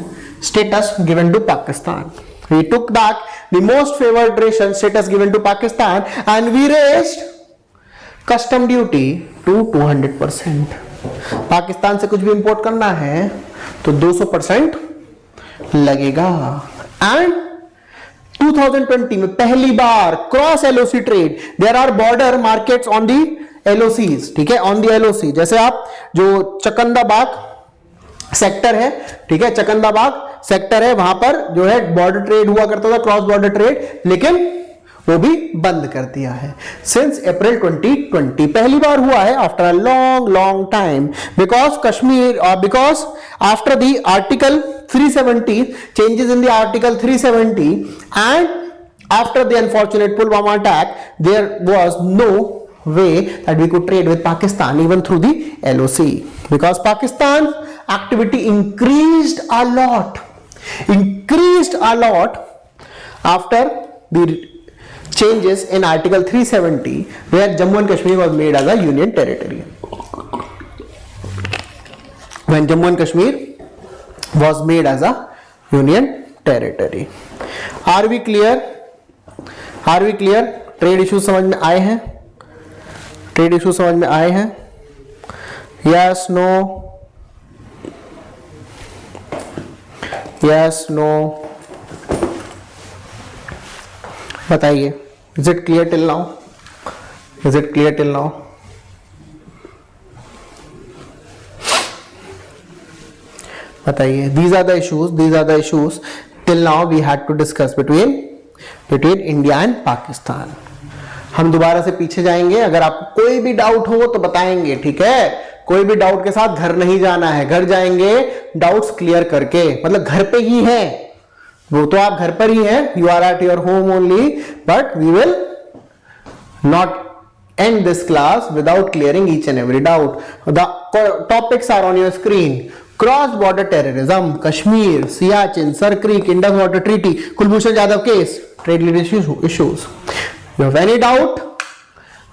S1: status given to Pakistan. We took back the most favored nation status given to Pakistan and we raised custom duty to 200%. Pakistan से कुछ भी import करना है तो 200% लगेगा. And 2020 में पहली बार cross LOC trade, there are border markets on the LOCs. ठीक है, ऑन दी एलओसी. जैसे आप जो चकंदाबाग सेक्टर है, ठीक है, चकंदाबाग सेक्टर है, वहां पर जो है बॉर्डर ट्रेड हुआ करता था, क्रॉस बॉर्डर ट्रेड, लेकिन वो भी बंद कर दिया है. सिंस अप्रैल 2020 पहली बार हुआ है after a long time, because Kashmir, because after the article 370, changes in the article 370, and after the unfortunate Pulwama attack, there was no way that we could trade with Pakistan even through the LOC, because Pakistan's activity increased a lot after the changes in article 370, where Jammu and Kashmir was made as a union territory. When Jammu and Kashmir was made as a union territory. Are we clear? Trade issue समझ में आए हैं? Yes, no? बताइए. Is it clear till now? बताइए. These are the issues till now we had to discuss between India and Pakistan. हम दोबारा से पीछे जाएंगे, अगर आपको कोई भी डाउट हो तो बताएंगे, ठीक है. कोई भी डाउट के साथ घर नहीं जाना है, घर जाएंगे डाउट्स क्लियर करके, मतलब घर पे ही है, वो तो आप घर पर ही हैं, you are at your home only, but we will not end this class without clearing each and every doubt. The topics are on your screen. Cross border terrorism, Kashmir, Siachen, Sir Creek, Indus Water Treaty, Kulbhushan Jadhav case, trade related issues. You have any doubt?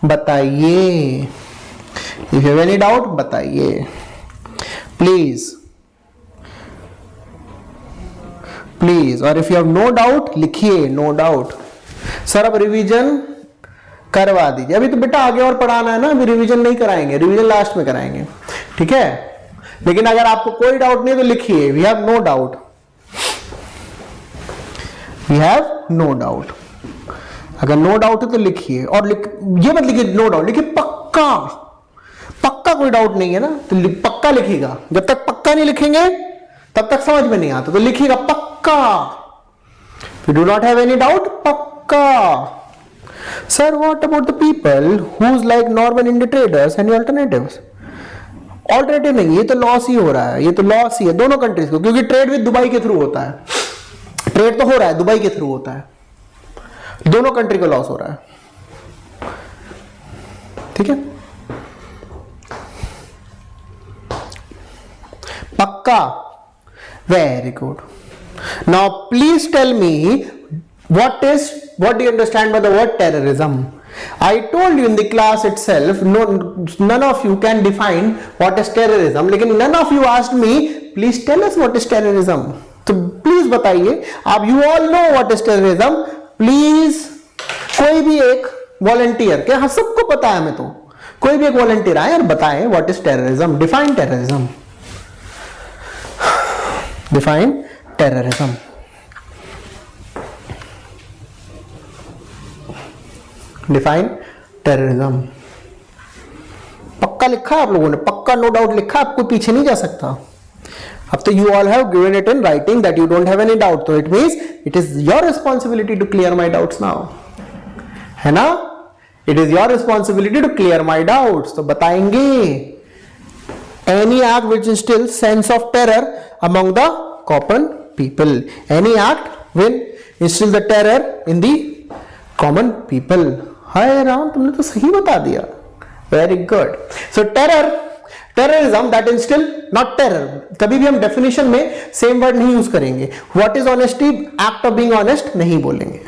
S1: बताइए. If you have any doubt, बताइए. Please. Please. और if you have no doubt, लिखिए no doubt. Sir अब revision करवा दीजिए. अभी तो बेटा आगे और पढ़ाना है ना, अभी रिवीजन नहीं कराएंगे, रिवीजन लास्ट में कराएंगे, ठीक है. लेकिन अगर आपको कोई डाउट नहीं तो लिखिए we have no doubt, we have no doubt. अगर नो डाउट है तो लिखिए, और ये मत लिखिए नो डाउट, लिखिए पक्का. पक्का कोई डाउट नहीं है ना तो पक्का लिखिएगा. जब तक पक्का नहीं लिखेंगे तब तक समझ में नहीं आता, तो लिखिएगा पक्का. You do not have any doubt, पक्का. Sir, what about the people who's like normal India traders and alternatives? Alternative नहीं, ये तो लॉस ही हो रहा है, ये तो लॉस ही है दोनों कंट्रीज को, क्योंकि ट्रेड विद दुबई के थ्रू होता है. ट्रेड तो हो रहा है, दुबई के थ्रू होता है, दोनों कंट्री को लॉस हो रहा है, ठीक है. पक्का. Very good. Now please tell me what do you understand by the word terrorism? I told you in the class itself, none of you can define what is terrorism, लेकिन none of you asked me please tell us what is terrorism. तो please बताइए आप, you all know what is terrorism, please कोई भी एक volunteer, क्या हाँ सबको पता है, हमें तो कोई भी एक वॉलंटियर आए और बताएं what is terrorism, define terrorism, define terrorism. Define terrorism. पक्का लिखा है आप लोगों ने, पक्का नो डाउट लिखा, आपको पीछे नहीं जा सकता. अब तो you all have given it in writing that you don't have any doubt, तो it means it is your responsibility to clear my doubts now, है ना. It is your responsibility to clear my doubts. तो बताएंगे any act which instil sense of terror among the common people, any act will instil the terror in the common people. हाय राम, तुमने तो सही बता दिया, very good. So terrorism that instil, not terror. कभी भी हम डेफिनेशन में सेम वर्ड नहीं यूज करेंगे. What is honesty, act of being honest नहीं बोलेंगे,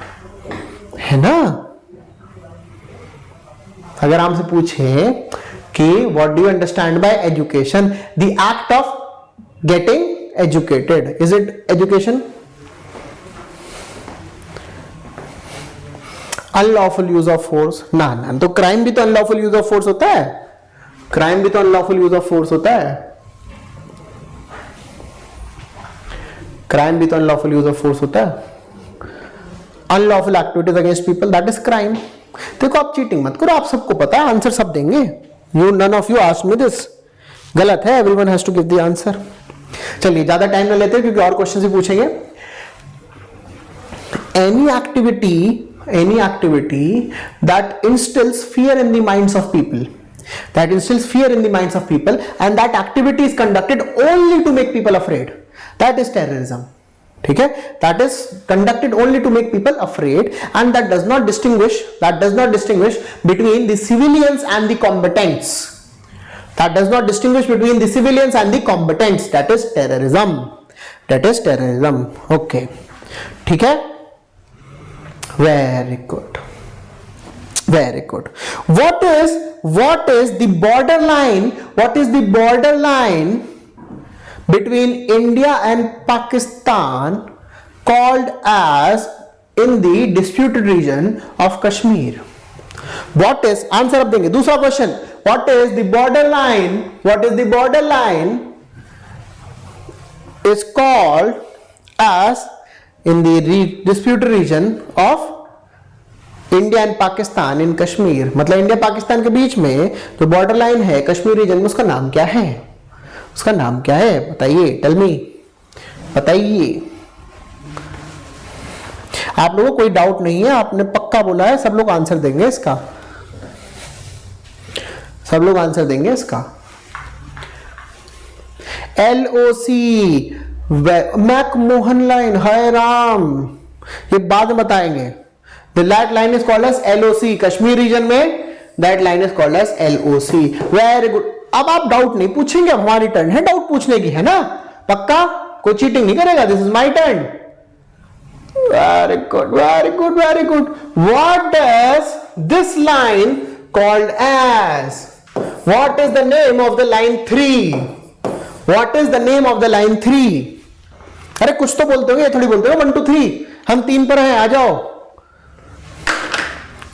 S1: है ना. अगर हमसे पूछे कि what do you understand by education, the act of getting educated, is it education? Unlawful use of force, ना ना, तो क्राइम भी तो अनलॉफुल यूज ऑफ फोर्स होता है, क्राइम भी तो अनलॉफुल यूज ऑफ फोर्स होता है, क्राइम भी तो अनलॉफुल यूज ऑफ फोर्स होता है. Unlawful activities against people, that is crime. देखो आप चीटिंग मत करो, आप सबको पता है, आंसर सब देंगे. You none of you asked me this, गलत है, everyone has to give the answer. चलिए ज्यादा टाइम ना लेते क्योंकि और क्वेश्चन भी पूछेंगे. any activity that instills fear in the minds of people, and that activity is conducted only to make people afraid, that is terrorism. ठीक है, that is conducted only to make people afraid, and that does not distinguish between the civilians and the combatants. That is terrorism. Okay, ठीक है. Very good. What is the borderline? What is the borderline between India and Pakistan called as in the disputed region of Kashmir? What is, answer अब देंगे. दूसरा question, what is the borderline is called as in the disputed region of India and Pakistan in Kashmir, मतलब India Pakistan के बीच में जो border line है Kashmir region में, उसका नाम क्या है? बताइए, टेल मी, बताइए. आप लोगों को कोई डाउट नहीं है, आपने पक्का बोला है, सब लोग आंसर देंगे इसका, LOC, मैकमोहन लाइन, हाय राम, ये बाद में बताएंगे। That line is called as LOC, Kashmir region में that line is called as LOC। Very good. अब आप डाउट नहीं पूछेंगे, अब हमारी टर्न है डाउट पूछने की, है ना? पक्का कोई चीटिंग नहीं करेगा, this is my turn. Very good very good very good. What does this line called as? What is the name of the line 3? What is the name of the line 3? अरे कुछ तो बोलते होंगे, थोड़ी बोलते हो 1 2 3, हम 3 पर हैं, आ जाओ।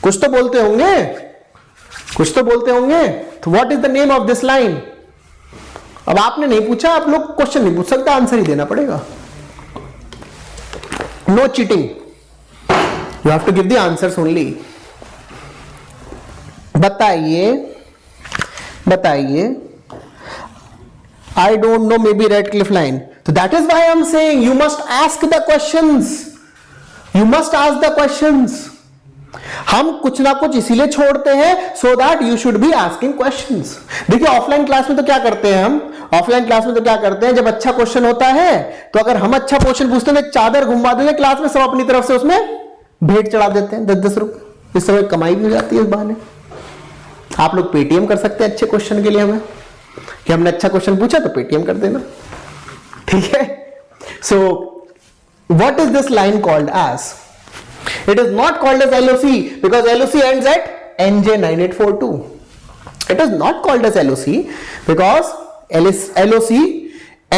S1: कुछ तो बोलते होंगे, कुछ तो बोलते होंगे। तो what is the name of this line? अब आपने नहीं पूछा, आप लोग क्वेश्चन नहीं पूछ सकते, आंसर ही देना पड़ेगा। No cheating, you have to give the answers only. बताइए बताइए। I don't know, maybe Radcliffe line. तो that is why I am saying you must ask the questions, you must ask the questions. हम कुछ ना कुछ इसीलिए छोड़ते हैं so that you should be asking questions. देखिए offline class में तो क्या करते हैं हम, ऑफलाइन क्लास में तो क्या करते हैं, जब अच्छा क्वेश्चन होता है तो अगर हम अच्छा क्वेश्चन पूछते हैं, चादर घुमा देते हैं क्लास में, सब अपनी तरफ से उसमें भेंट चढ़ा देते हैं 10-10 रुपए। इस तरह कमाई भी हो जाती है इस बहाने। आप लोग पेटीएम कर सकते हैं अच्छे क्वेश्चन के लिए, हमें कि हमने अच्छा क्वेश्चन पूछा तो पेटीएम कर देना, ठीक है? So what is this line called as? It is not called as LOC because LOC ends at NJ9842. It is not called as LOC because LOC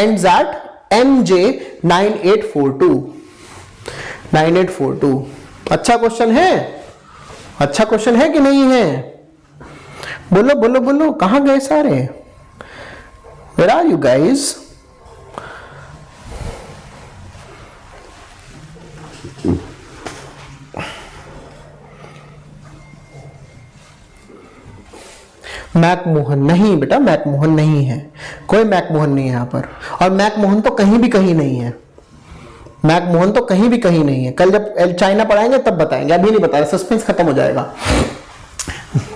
S1: ends at NJ9842. 9842। अच्छा question है, अच्छा question है कि नहीं है? बोलो बोलो बोलो, कहां गए सारे? Where are you guys? McMahon नहीं बेटा, मैकमोहन नहीं है, कोई मैकमोहन नहीं है यहां पर। और मैकमोहन तो कहीं भी कहीं नहीं है, मैकमोहन तो कहीं भी कहीं नहीं है। कल जब चाइना पढ़ाएंगे तब बताएंगे, अभी नहीं बताया, सस्पेंस खत्म हो जाएगा।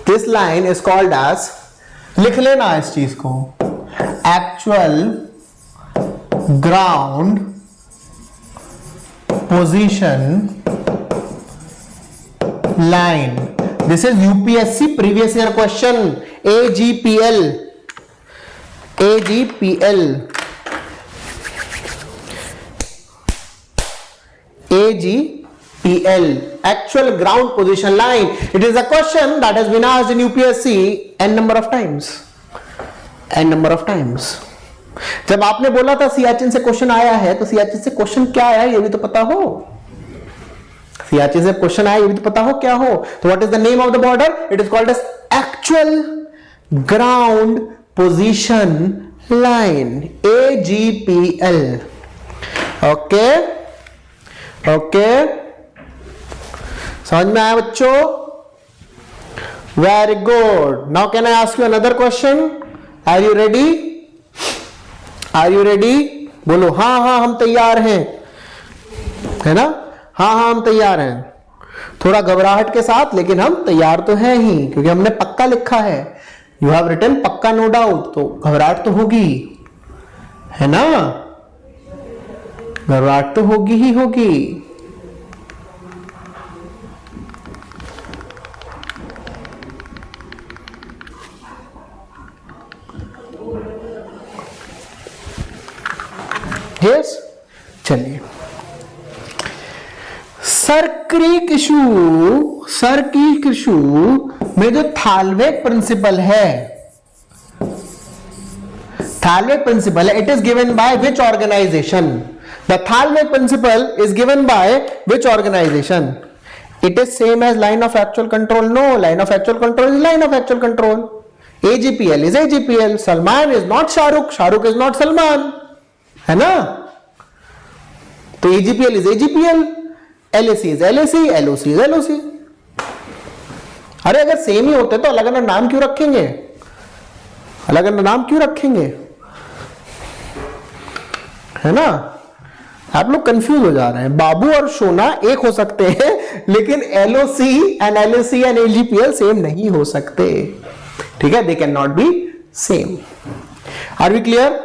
S1: This line is called as, लिख लेना इस चीज को, actual ground position line. This is UPSC previous year question, AGPL, AGPL, AGPL, actual ground position line. It is a question that has been asked in UPSC n number of times, n number of times. जब आपने बोला था सियाचिन से question आया है, तो सियाचिन से question क्या आया है ये भी तो पता हो। सियाचिन से क्वेश्चन आया ये भी तो पता हो क्या हो। तो what is the name of the border? It is called as actual ground position line, AGPL। Okay okay, समझ में आया बच्चों? Very good. Now can I ask you another question? Are you ready? Are you ready? बोलो हाँ हाँ हम तैयार हैं, है ना? हाँ हाँ हम तैयार हैं, थोड़ा घबराहट के साथ, लेकिन हम तैयार तो हैं ही, क्योंकि हमने पक्का लिखा है। यू हैव रिटन पक्का, नो डाउट, तो घबराहट तो होगी, है ना? घबराहट तो होगी ही होगी। यस, चलिए। सर्क्रिक इशू में जो थालवेग प्रिंसिपल है, थालवेग प्रिंसिपल है, it is given by which organization? The thalweg principle is given by which organization? It is same as line of actual control? No, line of actual control is line of actual control. AGPL is AGPL, Salman is not Shahrukh, Shahrukh is not Salman, है ना? तो AGPL is AGPL, LAC is LAC, LOC is LOC। अरे अगर same ही होते तो अलग अलग नाम क्यों रखेंगे? अलग अलग नाम क्यों रखेंगे, है ना? आप लोग कंफ्यूज हो जा रहे हैं। बाबू और सोना एक हो सकते हैं, लेकिन LOC and LAC and AGPL same नहीं हो सकते, ठीक है? They can not be same. Are we clear?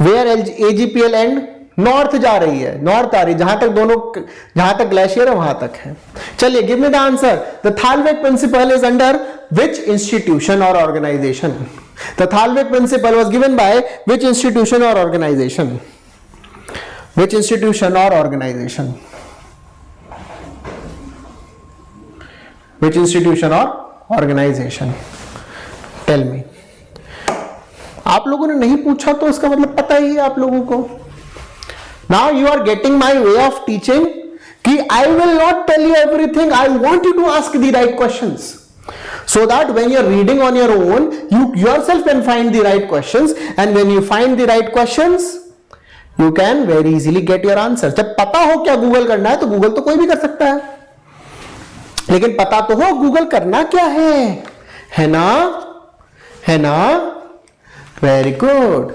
S1: Where AGPL and north जा रही है, नॉर्थ आ रही है, जहां तक ग्लेशियर है वहां तक है। चलिए give me the answer. The thalweg principle is under which institution और organization? The thalweg principle was given by which institution और ऑर्गेनाइजेशन? विच इंस्टीट्यूशन और ऑर्गेनाइजेशन? विच इंस्टीट्यूशन और ऑर्गेनाइजेशन? Tell me. आप लोगों ने नहीं पूछा तो इसका मतलब पता ही है आप लोगों को। Now you are getting my way of teaching कि I will not tell you everything. I want you to ask the right questions so that when you are reading on your own, you yourself can find the right questions, and when you find the right questions, you can very easily get your answer. जब पता हो क्या Google करना है तो Google तो कोई भी कर सकता है, लेकिन पता तो हो गूगल करना क्या है ना? है ना? Very good.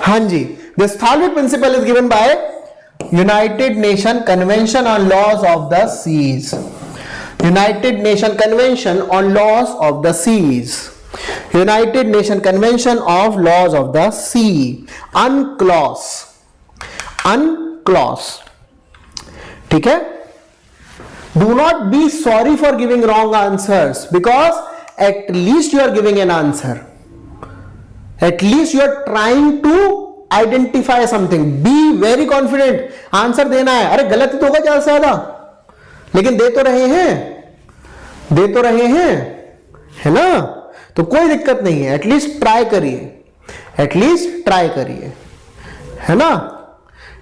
S1: हाँ जी, this thalweg principle is given by United Nation convention on laws of the seas. United Nation convention on laws of the seas. United Nation convention of laws of the sea. UNCLOS, UNCLOS, ठीक है। Do not be sorry for giving wrong answers, because at least you are giving an answer. At least you are trying to identify something. Be very confident. Answer देना है। अरे गलत तो होगा ज्यादा से ज्यादा, लेकिन दे तो रहे हैं, दे तो रहे हैं, है ना? तो कोई दिक्कत नहीं है। एटलीस्ट ट्राई करिए, एटलीस्ट ट्राई करिए, है ना?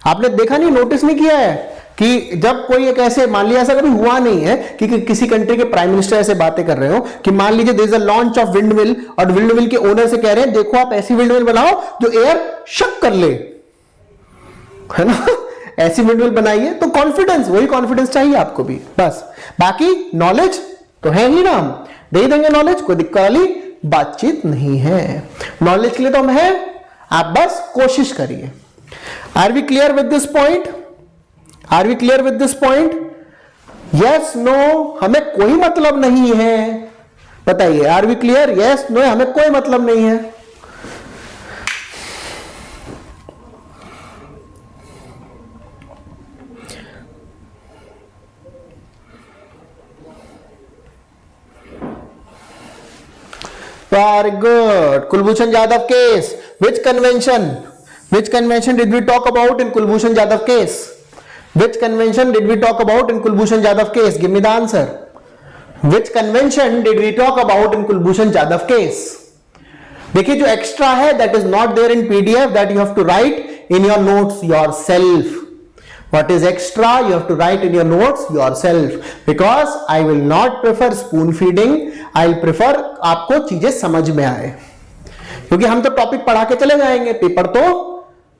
S1: आपने देखा नहीं, नोटिस नहीं किया है कि जब कोई एक ऐसे, मान लिया ऐसा कभी हुआ नहीं है कि किसी कंट्री के प्राइम मिनिस्टर ऐसे बातें कर रहे हो कि मान लीजिए there is a launch of windmill, और विंड मिल के ओनर से कह रहे हैं देखो आप ऐसी विंड मिल बनाओ जो एयर शक कर ले, है ना? ऐसी विंड मिल बनाइए। तो कॉन्फिडेंस, वही कॉन्फिडेंस चाहिए आपको भी, बस। बाकी नॉलेज तो है ही ना, हम दे देंगे नॉलेज, कोई दिक्कत वाली बातचीत नहीं है। नॉलेज के लिए तो हम हैं, आप बस कोशिश करिए। Are we clear with this point? Are we clear with this point? Yes, no, हमें कोई मतलब नहीं है, बताइए। Are we clear? Yes, no, हमें कोई मतलब नहीं है। Very good. Kulbhushan Jadhav case. Which convention? Which convention did we talk about in Kulbhushan Jadhav case? Which convention did we talk about in Kulbhushan Jadhav case? Give me the answer. Which convention did we talk about in Kulbhushan Jadhav case? देखिए जो extra है that is not there in PDF, that you have to write in your notes yourself. What is extra you have to write in your notes yourself, because I will not prefer spoon feeding. I'll prefer आपको चीजें समझ में आए, क्योंकि हम तो topic पढ़ा के चले जाएंगे, पेपर तो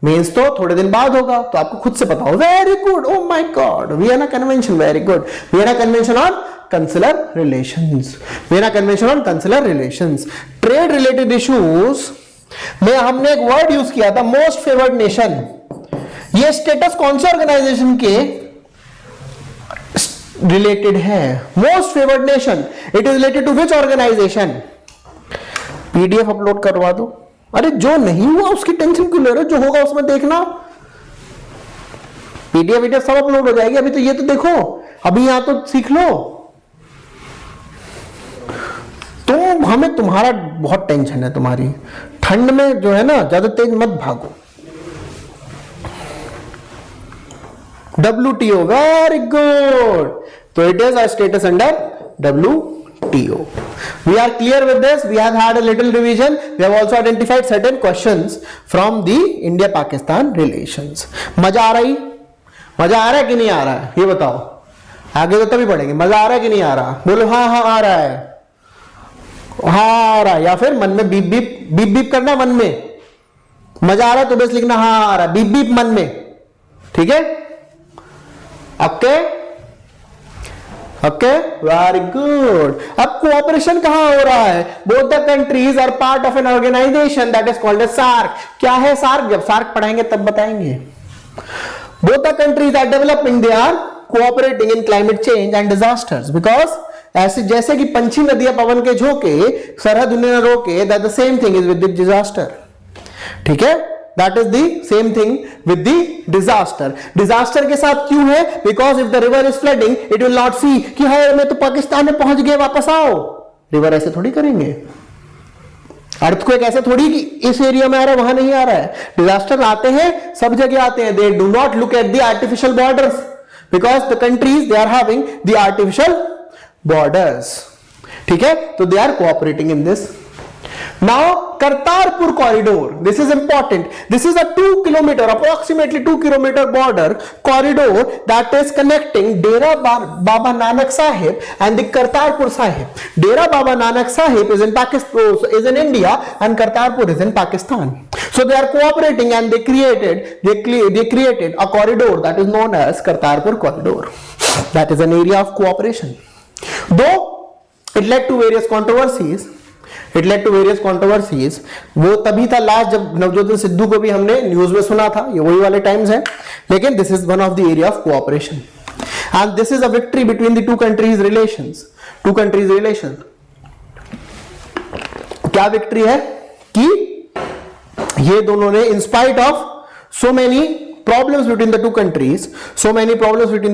S1: मेंस तो थोड़े दिन बाद होगा, तो आपको खुद से पता हो। Very good, oh my god, Vienna convention, very good. Vienna convention on consular relations, Vienna convention on consular relations. Trade related issues में हमने एक वर्ड यूज किया था, मोस्ट फेवर्ड नेशन। ये स्टेटस कौन से ऑर्गेनाइजेशन के रिलेटेड है? Most favoured nation, it is related to which organisation? PDF upload करवा दो। अरे जो नहीं हुआ उसकी टेंशन क्यों ले रहे हो? जो होगा उसमें देखना, पीडीएफ वीडियो सब अपलोड हो जाएगी। अभी तो ये तो देखो, अभी यहां तो सीख लो। तो हमें तुम्हारा बहुत टेंशन है, तुम्हारी ठंड में जो है ना, ज्यादा तेज मत भागो। WTO, very good. तो it is a status under WTO. We are clear with this. We have had a little revision. We have also identified certain questions from the India-Pakistan relations. मजा आ रही? मजा आ रहा है कि नहीं आ रहा है? ये बताओ। आगे तो तभी पढ़ेंगे। मजा आ रहा है कि नहीं आ रहा? बोलो हाँ हाँ आ रहा है, हाँ आ रहा है, या फिर मन में बीप बीप बीप बीप करना, मन में मजा आ रहा है तो बस लिखना हाँ आ रहा है, बीप बीप मन में, ठीक है? Okay okay, very good. अब कोऑपरेशन कहां हो रहा है? Both the countries are part of an organisation that is called as SAARC. क्या है सार्क? जब सार्क पढ़ाएंगे तब बताएंगे। Both the countries are developing, they are cooperating in climate change and disasters, because ऐसे जैसे कि पंछी नदियां पवन के झोंके, सरहद उन्हें न रोके, that the same thing is with the disaster. ठीक है, that is the same thing with the disaster. Disaster के साथ क्यों है? Because if the river is flooding it will not see कि हाय मैं तो पाकिस्तान में पहुंच गए, वापस आओ। रिवर ऐसे थोड़ी करेंगे, अर्थक्वेक ऐसे थोड़ी कि इस एरिया में आ रहा है वहां नहीं आ रहा है। डिजास्टर आते हैं, सब जगह आते हैं। They do not look at the artificial borders because the countries they are having the artificial borders. ठीक है, तो they are cooperating in this. Now Kartarpur corridor, this is important. This is a 2 kilometer, approximately 2 kilometer border corridor that is connecting Dera Baba Nanak Sahib and the Kartarpur Sahib. Dera Baba Nanak Sahib is in Pakistan, is in India, and Kartarpur is in Pakistan. So they are cooperating and they created a corridor that is known as Kartarpur corridor. That is an area of cooperation. Though it led to various controversies. वो तभी था last जब नवजोत सिद्धू को भी हमने news में सुना था, ये वही वाले टाइम्स है। लेकिन this is one of the area of cooperation and this is a victory between the two countries relations. क्या विक्ट्री है कि ये दोनों ने in spite of so many problems between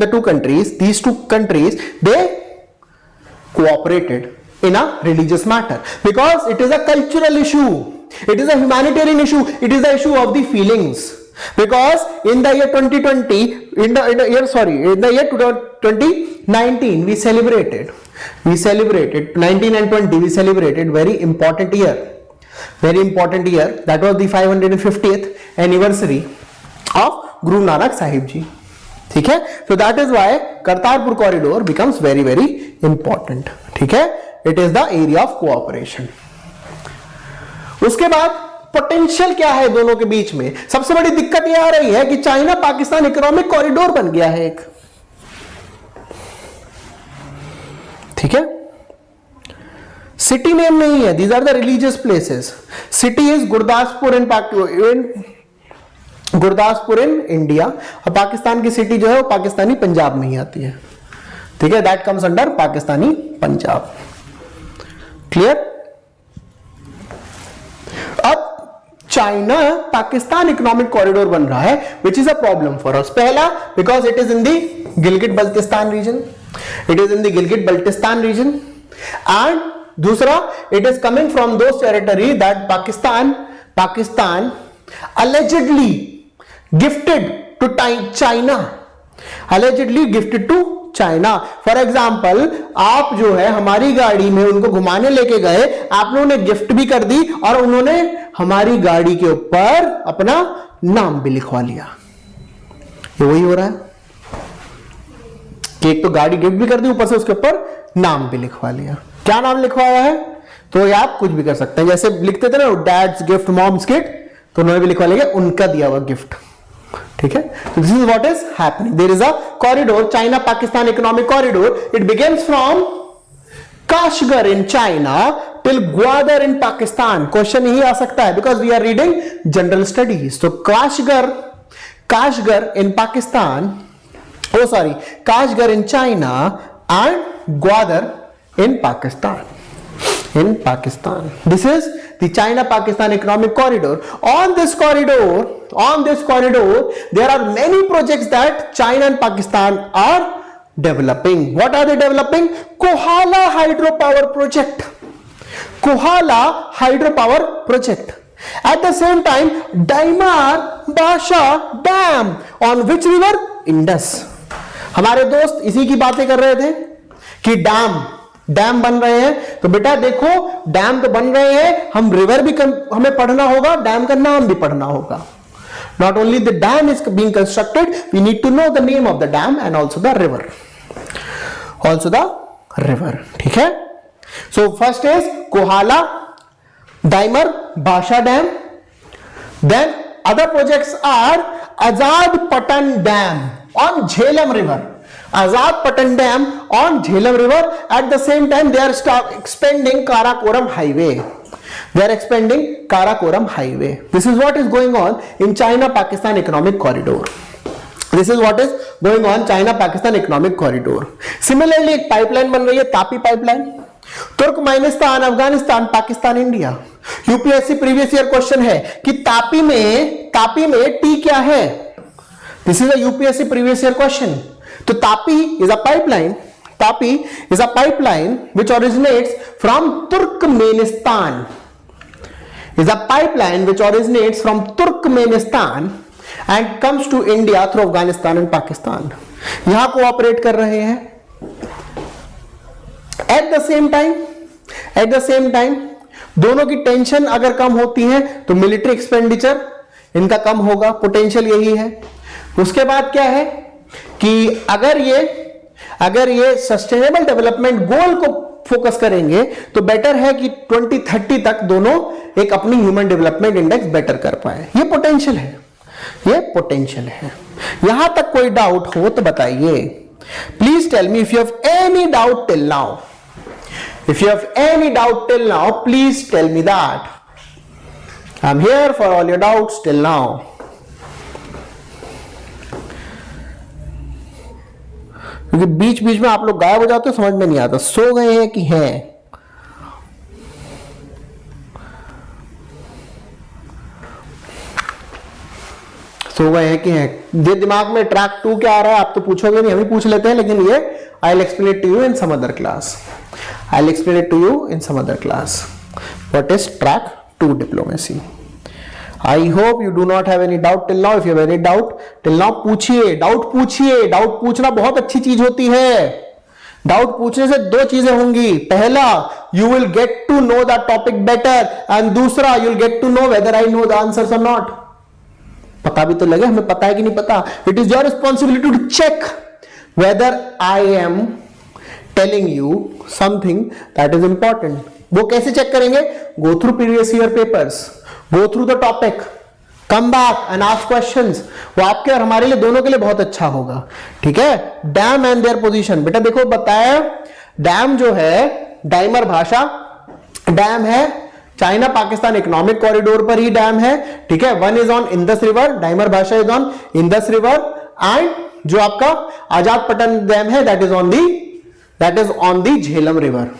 S1: the two countries, these two countries, they cooperated in a religious matter because it is a cultural issue, it is a humanitarian issue, it is the issue of the feelings. Because in the year 2019 we celebrated 19 and 20 we celebrated very important year, that was the 550th anniversary of Guru Nanak Sahib ji. ठीक है, so that is why Kartarpur corridor becomes very very important. ठीक है, it is the area of cooperation. उसके बाद potential क्या है दोनों के बीच में? सबसे बड़ी दिक्कत यह आ रही है कि चाइना पाकिस्तान इकोनॉमिक कॉरिडोर बन गया है एक। ठीक है, सिटी नेम नहीं है, these are the religious places. City is Gurdaspur in India, और पाकिस्तान की सिटी जो है वो पाकिस्तानी पंजाब में ही आती है। ठीक है, that comes under Pakistani Punjab. Clear? अब चाइना पाकिस्तान इकोनॉमिक कॉरिडोर बन रहा है, which is a problem for us. पहला, because it is in the Gilgit Baltistan region, एंड दूसरा, it is coming from those territory that Pakistan allegedly gifted to China. For example, आप जो है हमारी गाड़ी में उनको घुमाने लेके गए, आपने उन्हें गिफ्ट भी कर दी और उन्होंने हमारी गाड़ी के ऊपर अपना नाम भी लिखवा लिया। ये वही हो रहा है कि एक तो गाड़ी गिफ्ट भी कर दी, ऊपर से उसके ऊपर नाम भी लिखवा लिया। क्या नाम लिखवाया है? तो ये आप कुछ भी कर सकते हैं, जैसे लिखते थे ना डैड्स गिफ्ट, मॉम्स गिफ्ट, तो उन्होंने भी लिखवा लिया उनका दिया हुआ गिफ्ट। ठीक है, this is what is happening. There is a corridor, China Pakistan economic corridor. It begins from Kashgar in China till Gwadar in Pakistan. Question यही आ सकता है because we are reading general studies. तो Kashgar in Pakistan, Kashgar in China and Gwadar in Pakistan. This is the China-Pakistan economic corridor. On this corridor, there are many projects that China and Pakistan are developing. What are they developing? Kohala hydropower project. At the same time, Daimar Basha Dam on which river? Indus. हमारे दोस्त इसी की बातें कर रहे थे कि dam बन रहे हैं। तो बेटा देखो, डैम तो बन रहे हैं, हम रिवर भी हमें पढ़ना होगा, डैम का नाम भी पढ़ना होगा। Not only the dam is being constructed, we need to know the name of the dam and also the river. ठीक है, so first is Kohala Diamer Bhasha dam, then other projects are Azad Patan dam on Jhelum river. Azad Patan Dam on Jhelum River. At the same time, they are expanding Karakoram Highway. This is what is going on in China-Pakistan economic corridor. This is what is going on China Pakistan economic corridor. Similarly एक pipeline बन रही है, TAPI pipeline, Turkmenistan, Afghanistan, Pakistan, India. UPSC previous year question है कि तापी में T क्या है। This is a UPSC previous year question. तो TAPI is a pipeline, Tapi is a pipeline which originates from Turkmenistan. Is a pipeline which originates from Turkmenistan and comes to India through Afghanistan and Pakistan. यहां cooperate कर रहे हैं। At the same time, दोनों की tension अगर कम होती है तो मिलिट्री एक्सपेंडिचर इनका कम होगा, पोटेंशियल यही है। उसके बाद क्या है कि अगर ये सस्टेनेबल डेवलपमेंट गोल को फोकस करेंगे तो बेटर है कि 2030 तक दोनों एक अपनी ह्यूमन डेवलपमेंट इंडेक्स बेटर कर पाए। ये पोटेंशियल है, यहां तक कोई डाउट हो तो बताइए। Please tell me if you have any doubt till now. If you have any doubt till now, please tell me that. I'm here for all your doubts till now. क्योंकि बीच बीच में आप लोग गायब हो जाते हो, समझ में नहीं आता सो गए हैं कि हैं। सो गए हैं कि हैं। ये दिमाग में ट्रैक 2 क्या आ रहा है आप तो पूछोगे नहीं, हम ही पूछ लेते हैं, लेकिन ये I'll explain it to you in some other class. I'll explain it to you in some other class. What is track 2 diplomacy? I hope you do not have any doubt till now. If you have any doubt till now, पूछिए, doubt पूछिए। Doubt पूछना बहुत अच्छी चीज होती है। Doubt पूछने से 2 चीजें होंगी। पहला, you will get to know that topic better, and दूसरा, you will get to know whether I know the answers or not. पता भी तो लगे हमें पता है कि नहीं पता। It is your responsibility to check whether I am telling you something that is important. वो कैसे चेक करेंगे? Go through previous year papers, go through the topic, come back and ask questions. वो आपके और हमारे लिए दोनों के लिए बहुत अच्छा होगा। ठीक है। डैम एंड देयर पोजीशन, बेटा देखो बताया, डैम जो है डाइमर भाषा डैम है, चाइना पाकिस्तान इकोनॉमिक कॉरिडोर पर ही डैम है। ठीक है। One is on Indus river, Diamer Bhasha is on Indus river, and जो आपका आजाद पटन डैम है that is on the Jhelum river.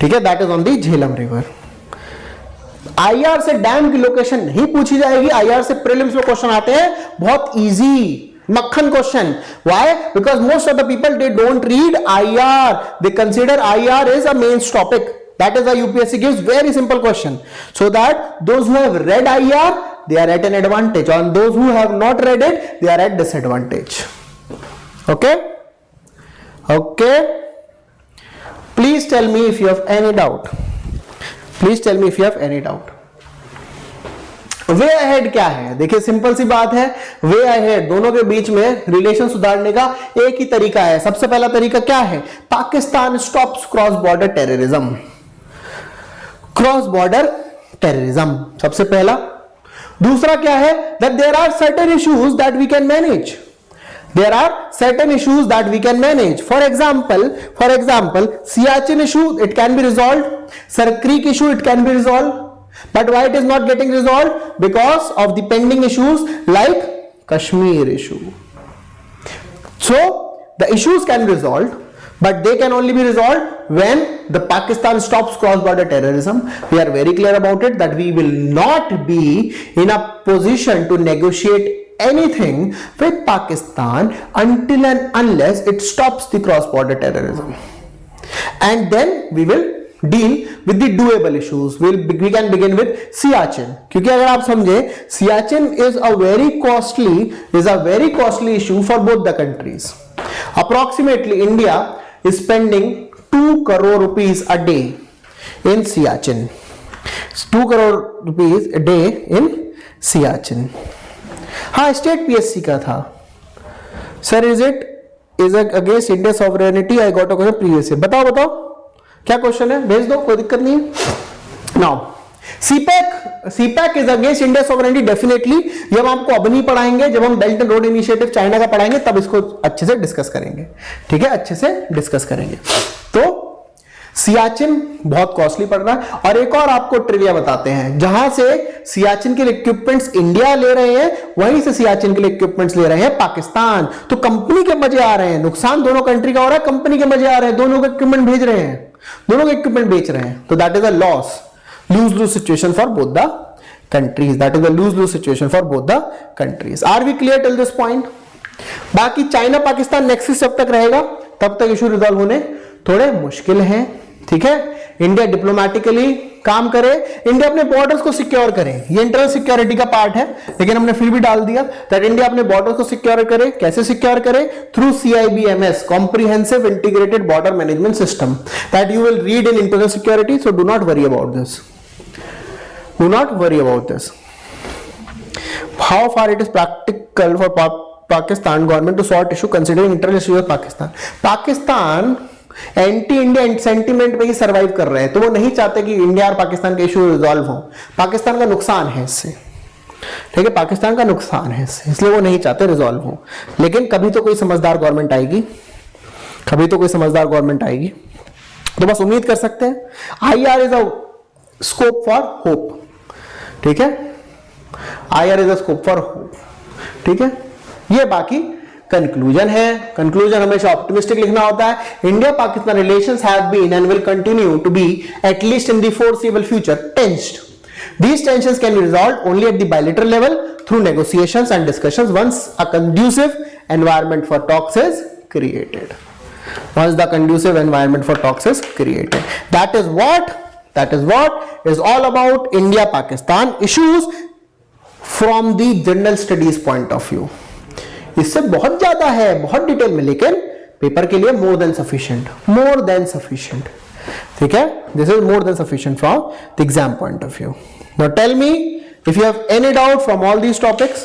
S1: ठीक है, that is on the Jhelum river. IR से डैम की लोकेशन नहीं पूछी जाएगी। आईआर से प्रीलिम्स में क्वेश्चन आते हैं बहुत इजी, मक्खन question. Why? Because most of the people they don't read IR, they consider IR is a mains topic. That is why UPSC gives very simple question, so that those who have read IR they are at an advantage, and those who have not read it they are at disadvantage. Okay? Okay? Please tell me if you have any doubt. Please tell me if you have any doubt. Way ahead क्या है? देखिए simple सी बात है। Way ahead, दोनों के बीच में relation सुधारने का एक ही तरीका है। सबसे पहला तरीका क्या है? Pakistan stops cross border terrorism. Cross border terrorism सबसे पहला। दूसरा क्या है? That there are certain issues that we can manage. There are certain issues that we can manage. For example Siachen issue it can be resolve, Sir Creek issue it can be resolve, but why it is not getting resolve? Because of the pending issues like Kashmir issue. So the issues can be resolve, but they can only be resolved when the Pakistan stops cross-border terrorism. We are very clear about it that we will not be in a position to negotiate anything with Pakistan until and unless it stops the cross-border terrorism. And then we will deal with the doable issues. We can begin with Siachen. क्योंकि अगर आप समझे, Siachen is a very costly issue for both the countries. Approximately India is spending 2 crore rupees a day in Siachen. 2 crore rupees a day in Siachen. हाँ, state PSC का था। Sir is against India sovereignty? I got a question previous year. बताओ क्या question है, भेज दो, कोई दिक्कत नहीं है। Now CPEC is against India sovereignty definitely. ये हम आपको अब नहीं पढ़ाएंगे, जब हम belt and road initiative China का पढ़ाएंगे तब इसको अच्छे से डिस्कस करेंगे। ठीक है, अच्छे से डिस्कस करेंगे। तो सियाचिन बहुत कॉस्टली पड़ रहा है। और एक और आपको ट्रिविया बताते हैं, जहां से सियाचिन के लिए इक्विपमेंट्स इंडिया ले रहे हैं, वहीं से सियाचिन के लिए इक्विपमेंट्स ले रहे हैं पाकिस्तान। तो कंपनी के मजे आ रहे हैं, नुकसान दोनों कंट्री का हो रहा है, कंपनी के मजे आ रहे हैं, दोनों के इक्विपमेंट भेज रहे हैं, दोनों के इक्विपमेंट बेच रहे हैं। तो that is a loss, lose-lose situation for both the countries. That is a lose-lose situation for both the countries. Are we clear till this point? बाकी चाइना पाकिस्तान नेक्सस जब तक रहेगा तब तक इशू रिजॉल्व होने थोड़े मुश्किल हैं, ठीक है। इंडिया डिप्लोमेटिकली काम करे, इंडिया अपने बॉर्डर्स को सिक्योर करे, ये इंटरनल सिक्योरिटी का पार्ट है, लेकिन हमने फिर भी डाल दिया दैट इंडिया अपने बॉर्डर्स को सिक्योर करे। कैसे सिक्योर करे? Through CIBMS, comprehensive integrated border management system, that you will read in internal security, so do not worry about this, do not worry about this. How far it is practical for Pakistan government to sort issue considering internal issues of Pakistan? Pakistan anti India sentiment पे ही survive कर रहे हैं, तो वो नहीं चाहते कि India और पाकिस्तान के इशू रिजॉल्व हो। पाकिस्तान का नुकसान है इससे, ठीक है, पाकिस्तान का नुकसान है इससे, इसलिए वो नहीं चाहते रिजॉल्व हो। लेकिन कभी तो कोई समझदार गवर्नमेंट आएगी, कभी तो कोई समझदार गवर्नमेंट आएगी, तो बस उम्मीद कर सकते हैं। IR is a scope for hope, ठीक है, IR is a scope for hope, ठीक है। ये बाकी कंक्लूजन है, कंक्लूजन हमेशा ऑप्टिमिस्टिक लिखना होता है। India Pakistan relations have been and will continue to be at least in the foreseeable future tensed. These tensions can be resolved only at the bilateral level through negotiations and discussions once a conducive environment for talks is created. Once the conducive environment for talks is created. That is what is all about India-Pakistan issues from the general studies point of view. इससे बहुत ज्यादा है, बहुत detail में, लेकिन paper के लिए more than sufficient, ठीक है। This is more than sufficient from the exam point of view. Now tell me if you have any doubt from all these topics.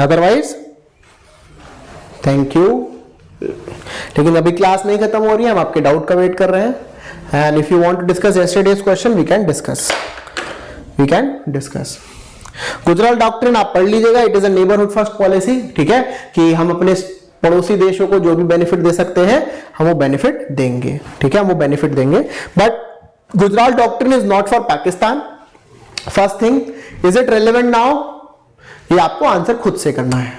S1: Otherwise, thank you. लेकिन अभी class नहीं खत्म हो रही है, हम आपके डाउट का वेट कर रहे हैं। And if you want to discuss yesterday's question, we can discuss. Gujral doctrine आप पढ़ लीजिएगा, it is a neighbourhood first policy, ठीक है, कि हम अपने पड़ोसी देशों को जो भी बेनिफिट दे सकते हैं हम वो बेनिफिट देंगे, ठीक है, हम वो बेनिफिट देंगे। But Gujral doctrine is not for Pakistan. First thing, is it relevant now? ये आपको आंसर खुद से करना है,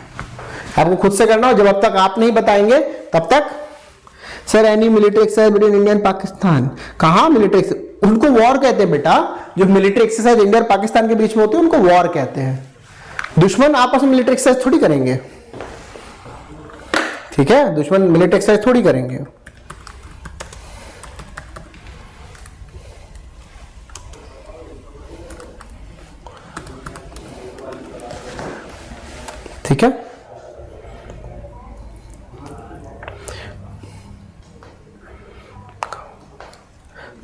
S1: आपको खुद से करना हो। जब अब तक आप नहीं बताएंगे तब तक sir any military exercise between India and Pakistan, कहां मिलिट्री, उनको वॉर कहते हैं बेटा। जो मिलिट्री एक्सरसाइज इंडिया और पाकिस्तान के बीच में होती है उनको वॉर कहते हैं। दुश्मन आपस में मिलिट्री एक्सरसाइज थोड़ी करेंगे, ठीक है, दुश्मन मिलिट्री एक्सरसाइज थोड़ी करेंगे। ठीक है,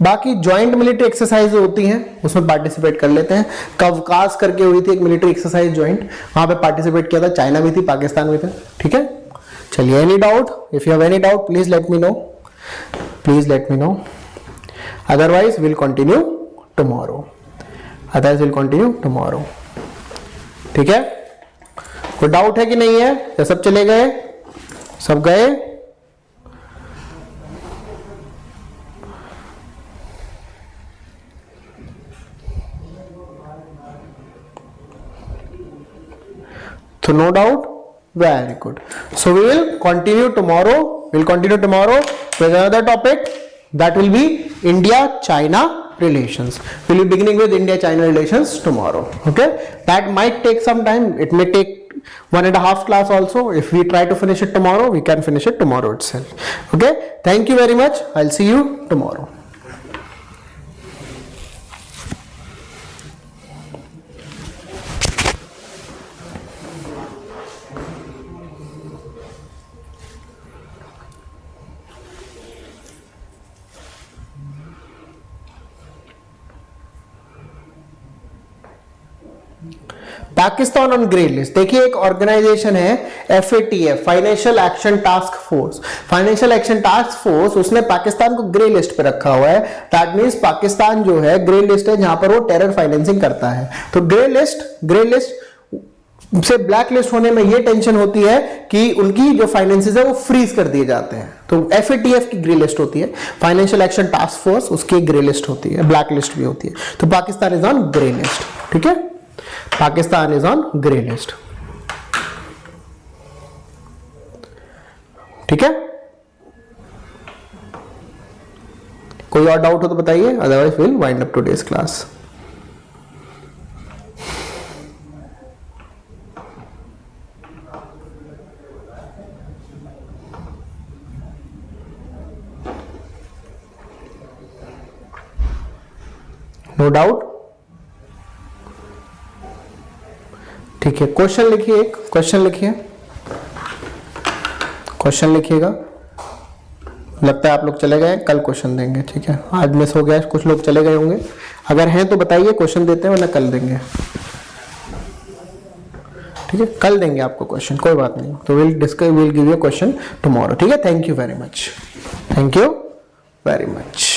S1: बाकी ज्वाइंट मिलिट्री एक्सरसाइज होती हैं उसमें पार्टिसिपेट कर लेते हैं। कवकास करके हुई थी एक मिलिट्री एक्सरसाइज ज्वाइंट, वहां पे पार्टिसिपेट किया था, चाइना भी थी, पाकिस्तान भी था, ठीक है। चलिए, any doubt? If you have any doubt please let me know, otherwise will continue tomorrow, ठीक है। कोई डाउट है कि नहीं है, या सब चले गए, सब गए? So no doubt, very good. So we will continue tomorrow. With another topic that will be India-China relations. We'll be beginning with India-China relations tomorrow. Okay, that might take some time. It may take 1.5 class also. If we try to finish it tomorrow, we can finish it tomorrow itself. Okay, thank you very much. I'll see you tomorrow. Pakistan on grey list. देखिए, एक organisation है FATF, financial action task force, उसने पाकिस्तान को grey list पे रखा हुआ है। That means Pakistan जो है ग्रे लिस्ट है, जहां पर वो टेरर फाइनेंसिंग करता है। तो ग्रे लिस्ट से ब्लैक लिस्ट होने में ये टेंशन होती है कि उनकी जो फाइनेंसेस है वो फ्रीज कर दिए जाते हैं। तो FATF की ग्रे लिस्ट होती है, फाइनेंशियल एक्शन टास्क फोर्स, उसकी ग्रे लिस्ट होती है, ब्लैक लिस्ट भी होती है। तो Pakistan is on grey list, ठीक है, Pakistan is on grey list, ठीक है। कोई और डाउट हो तो बताइए, otherwise will wind up today's class. No doubt, ठीक है। क्वेश्चन लिखिए, एक क्वेश्चन लिखिए, क्वेश्चन लिखिएगा। लगता है आप लोग चले गए, कल क्वेश्चन देंगे, ठीक है। आज मिस हो गया, कुछ लोग चले गए होंगे, अगर हैं तो बताइए, क्वेश्चन देते हैं, वरना कल देंगे, ठीक है। कल देंगे आपको क्वेश्चन, कोई बात नहीं। तो will discuss, will give you question tomorrow, ठीक है। Thank you very much, thank you very much.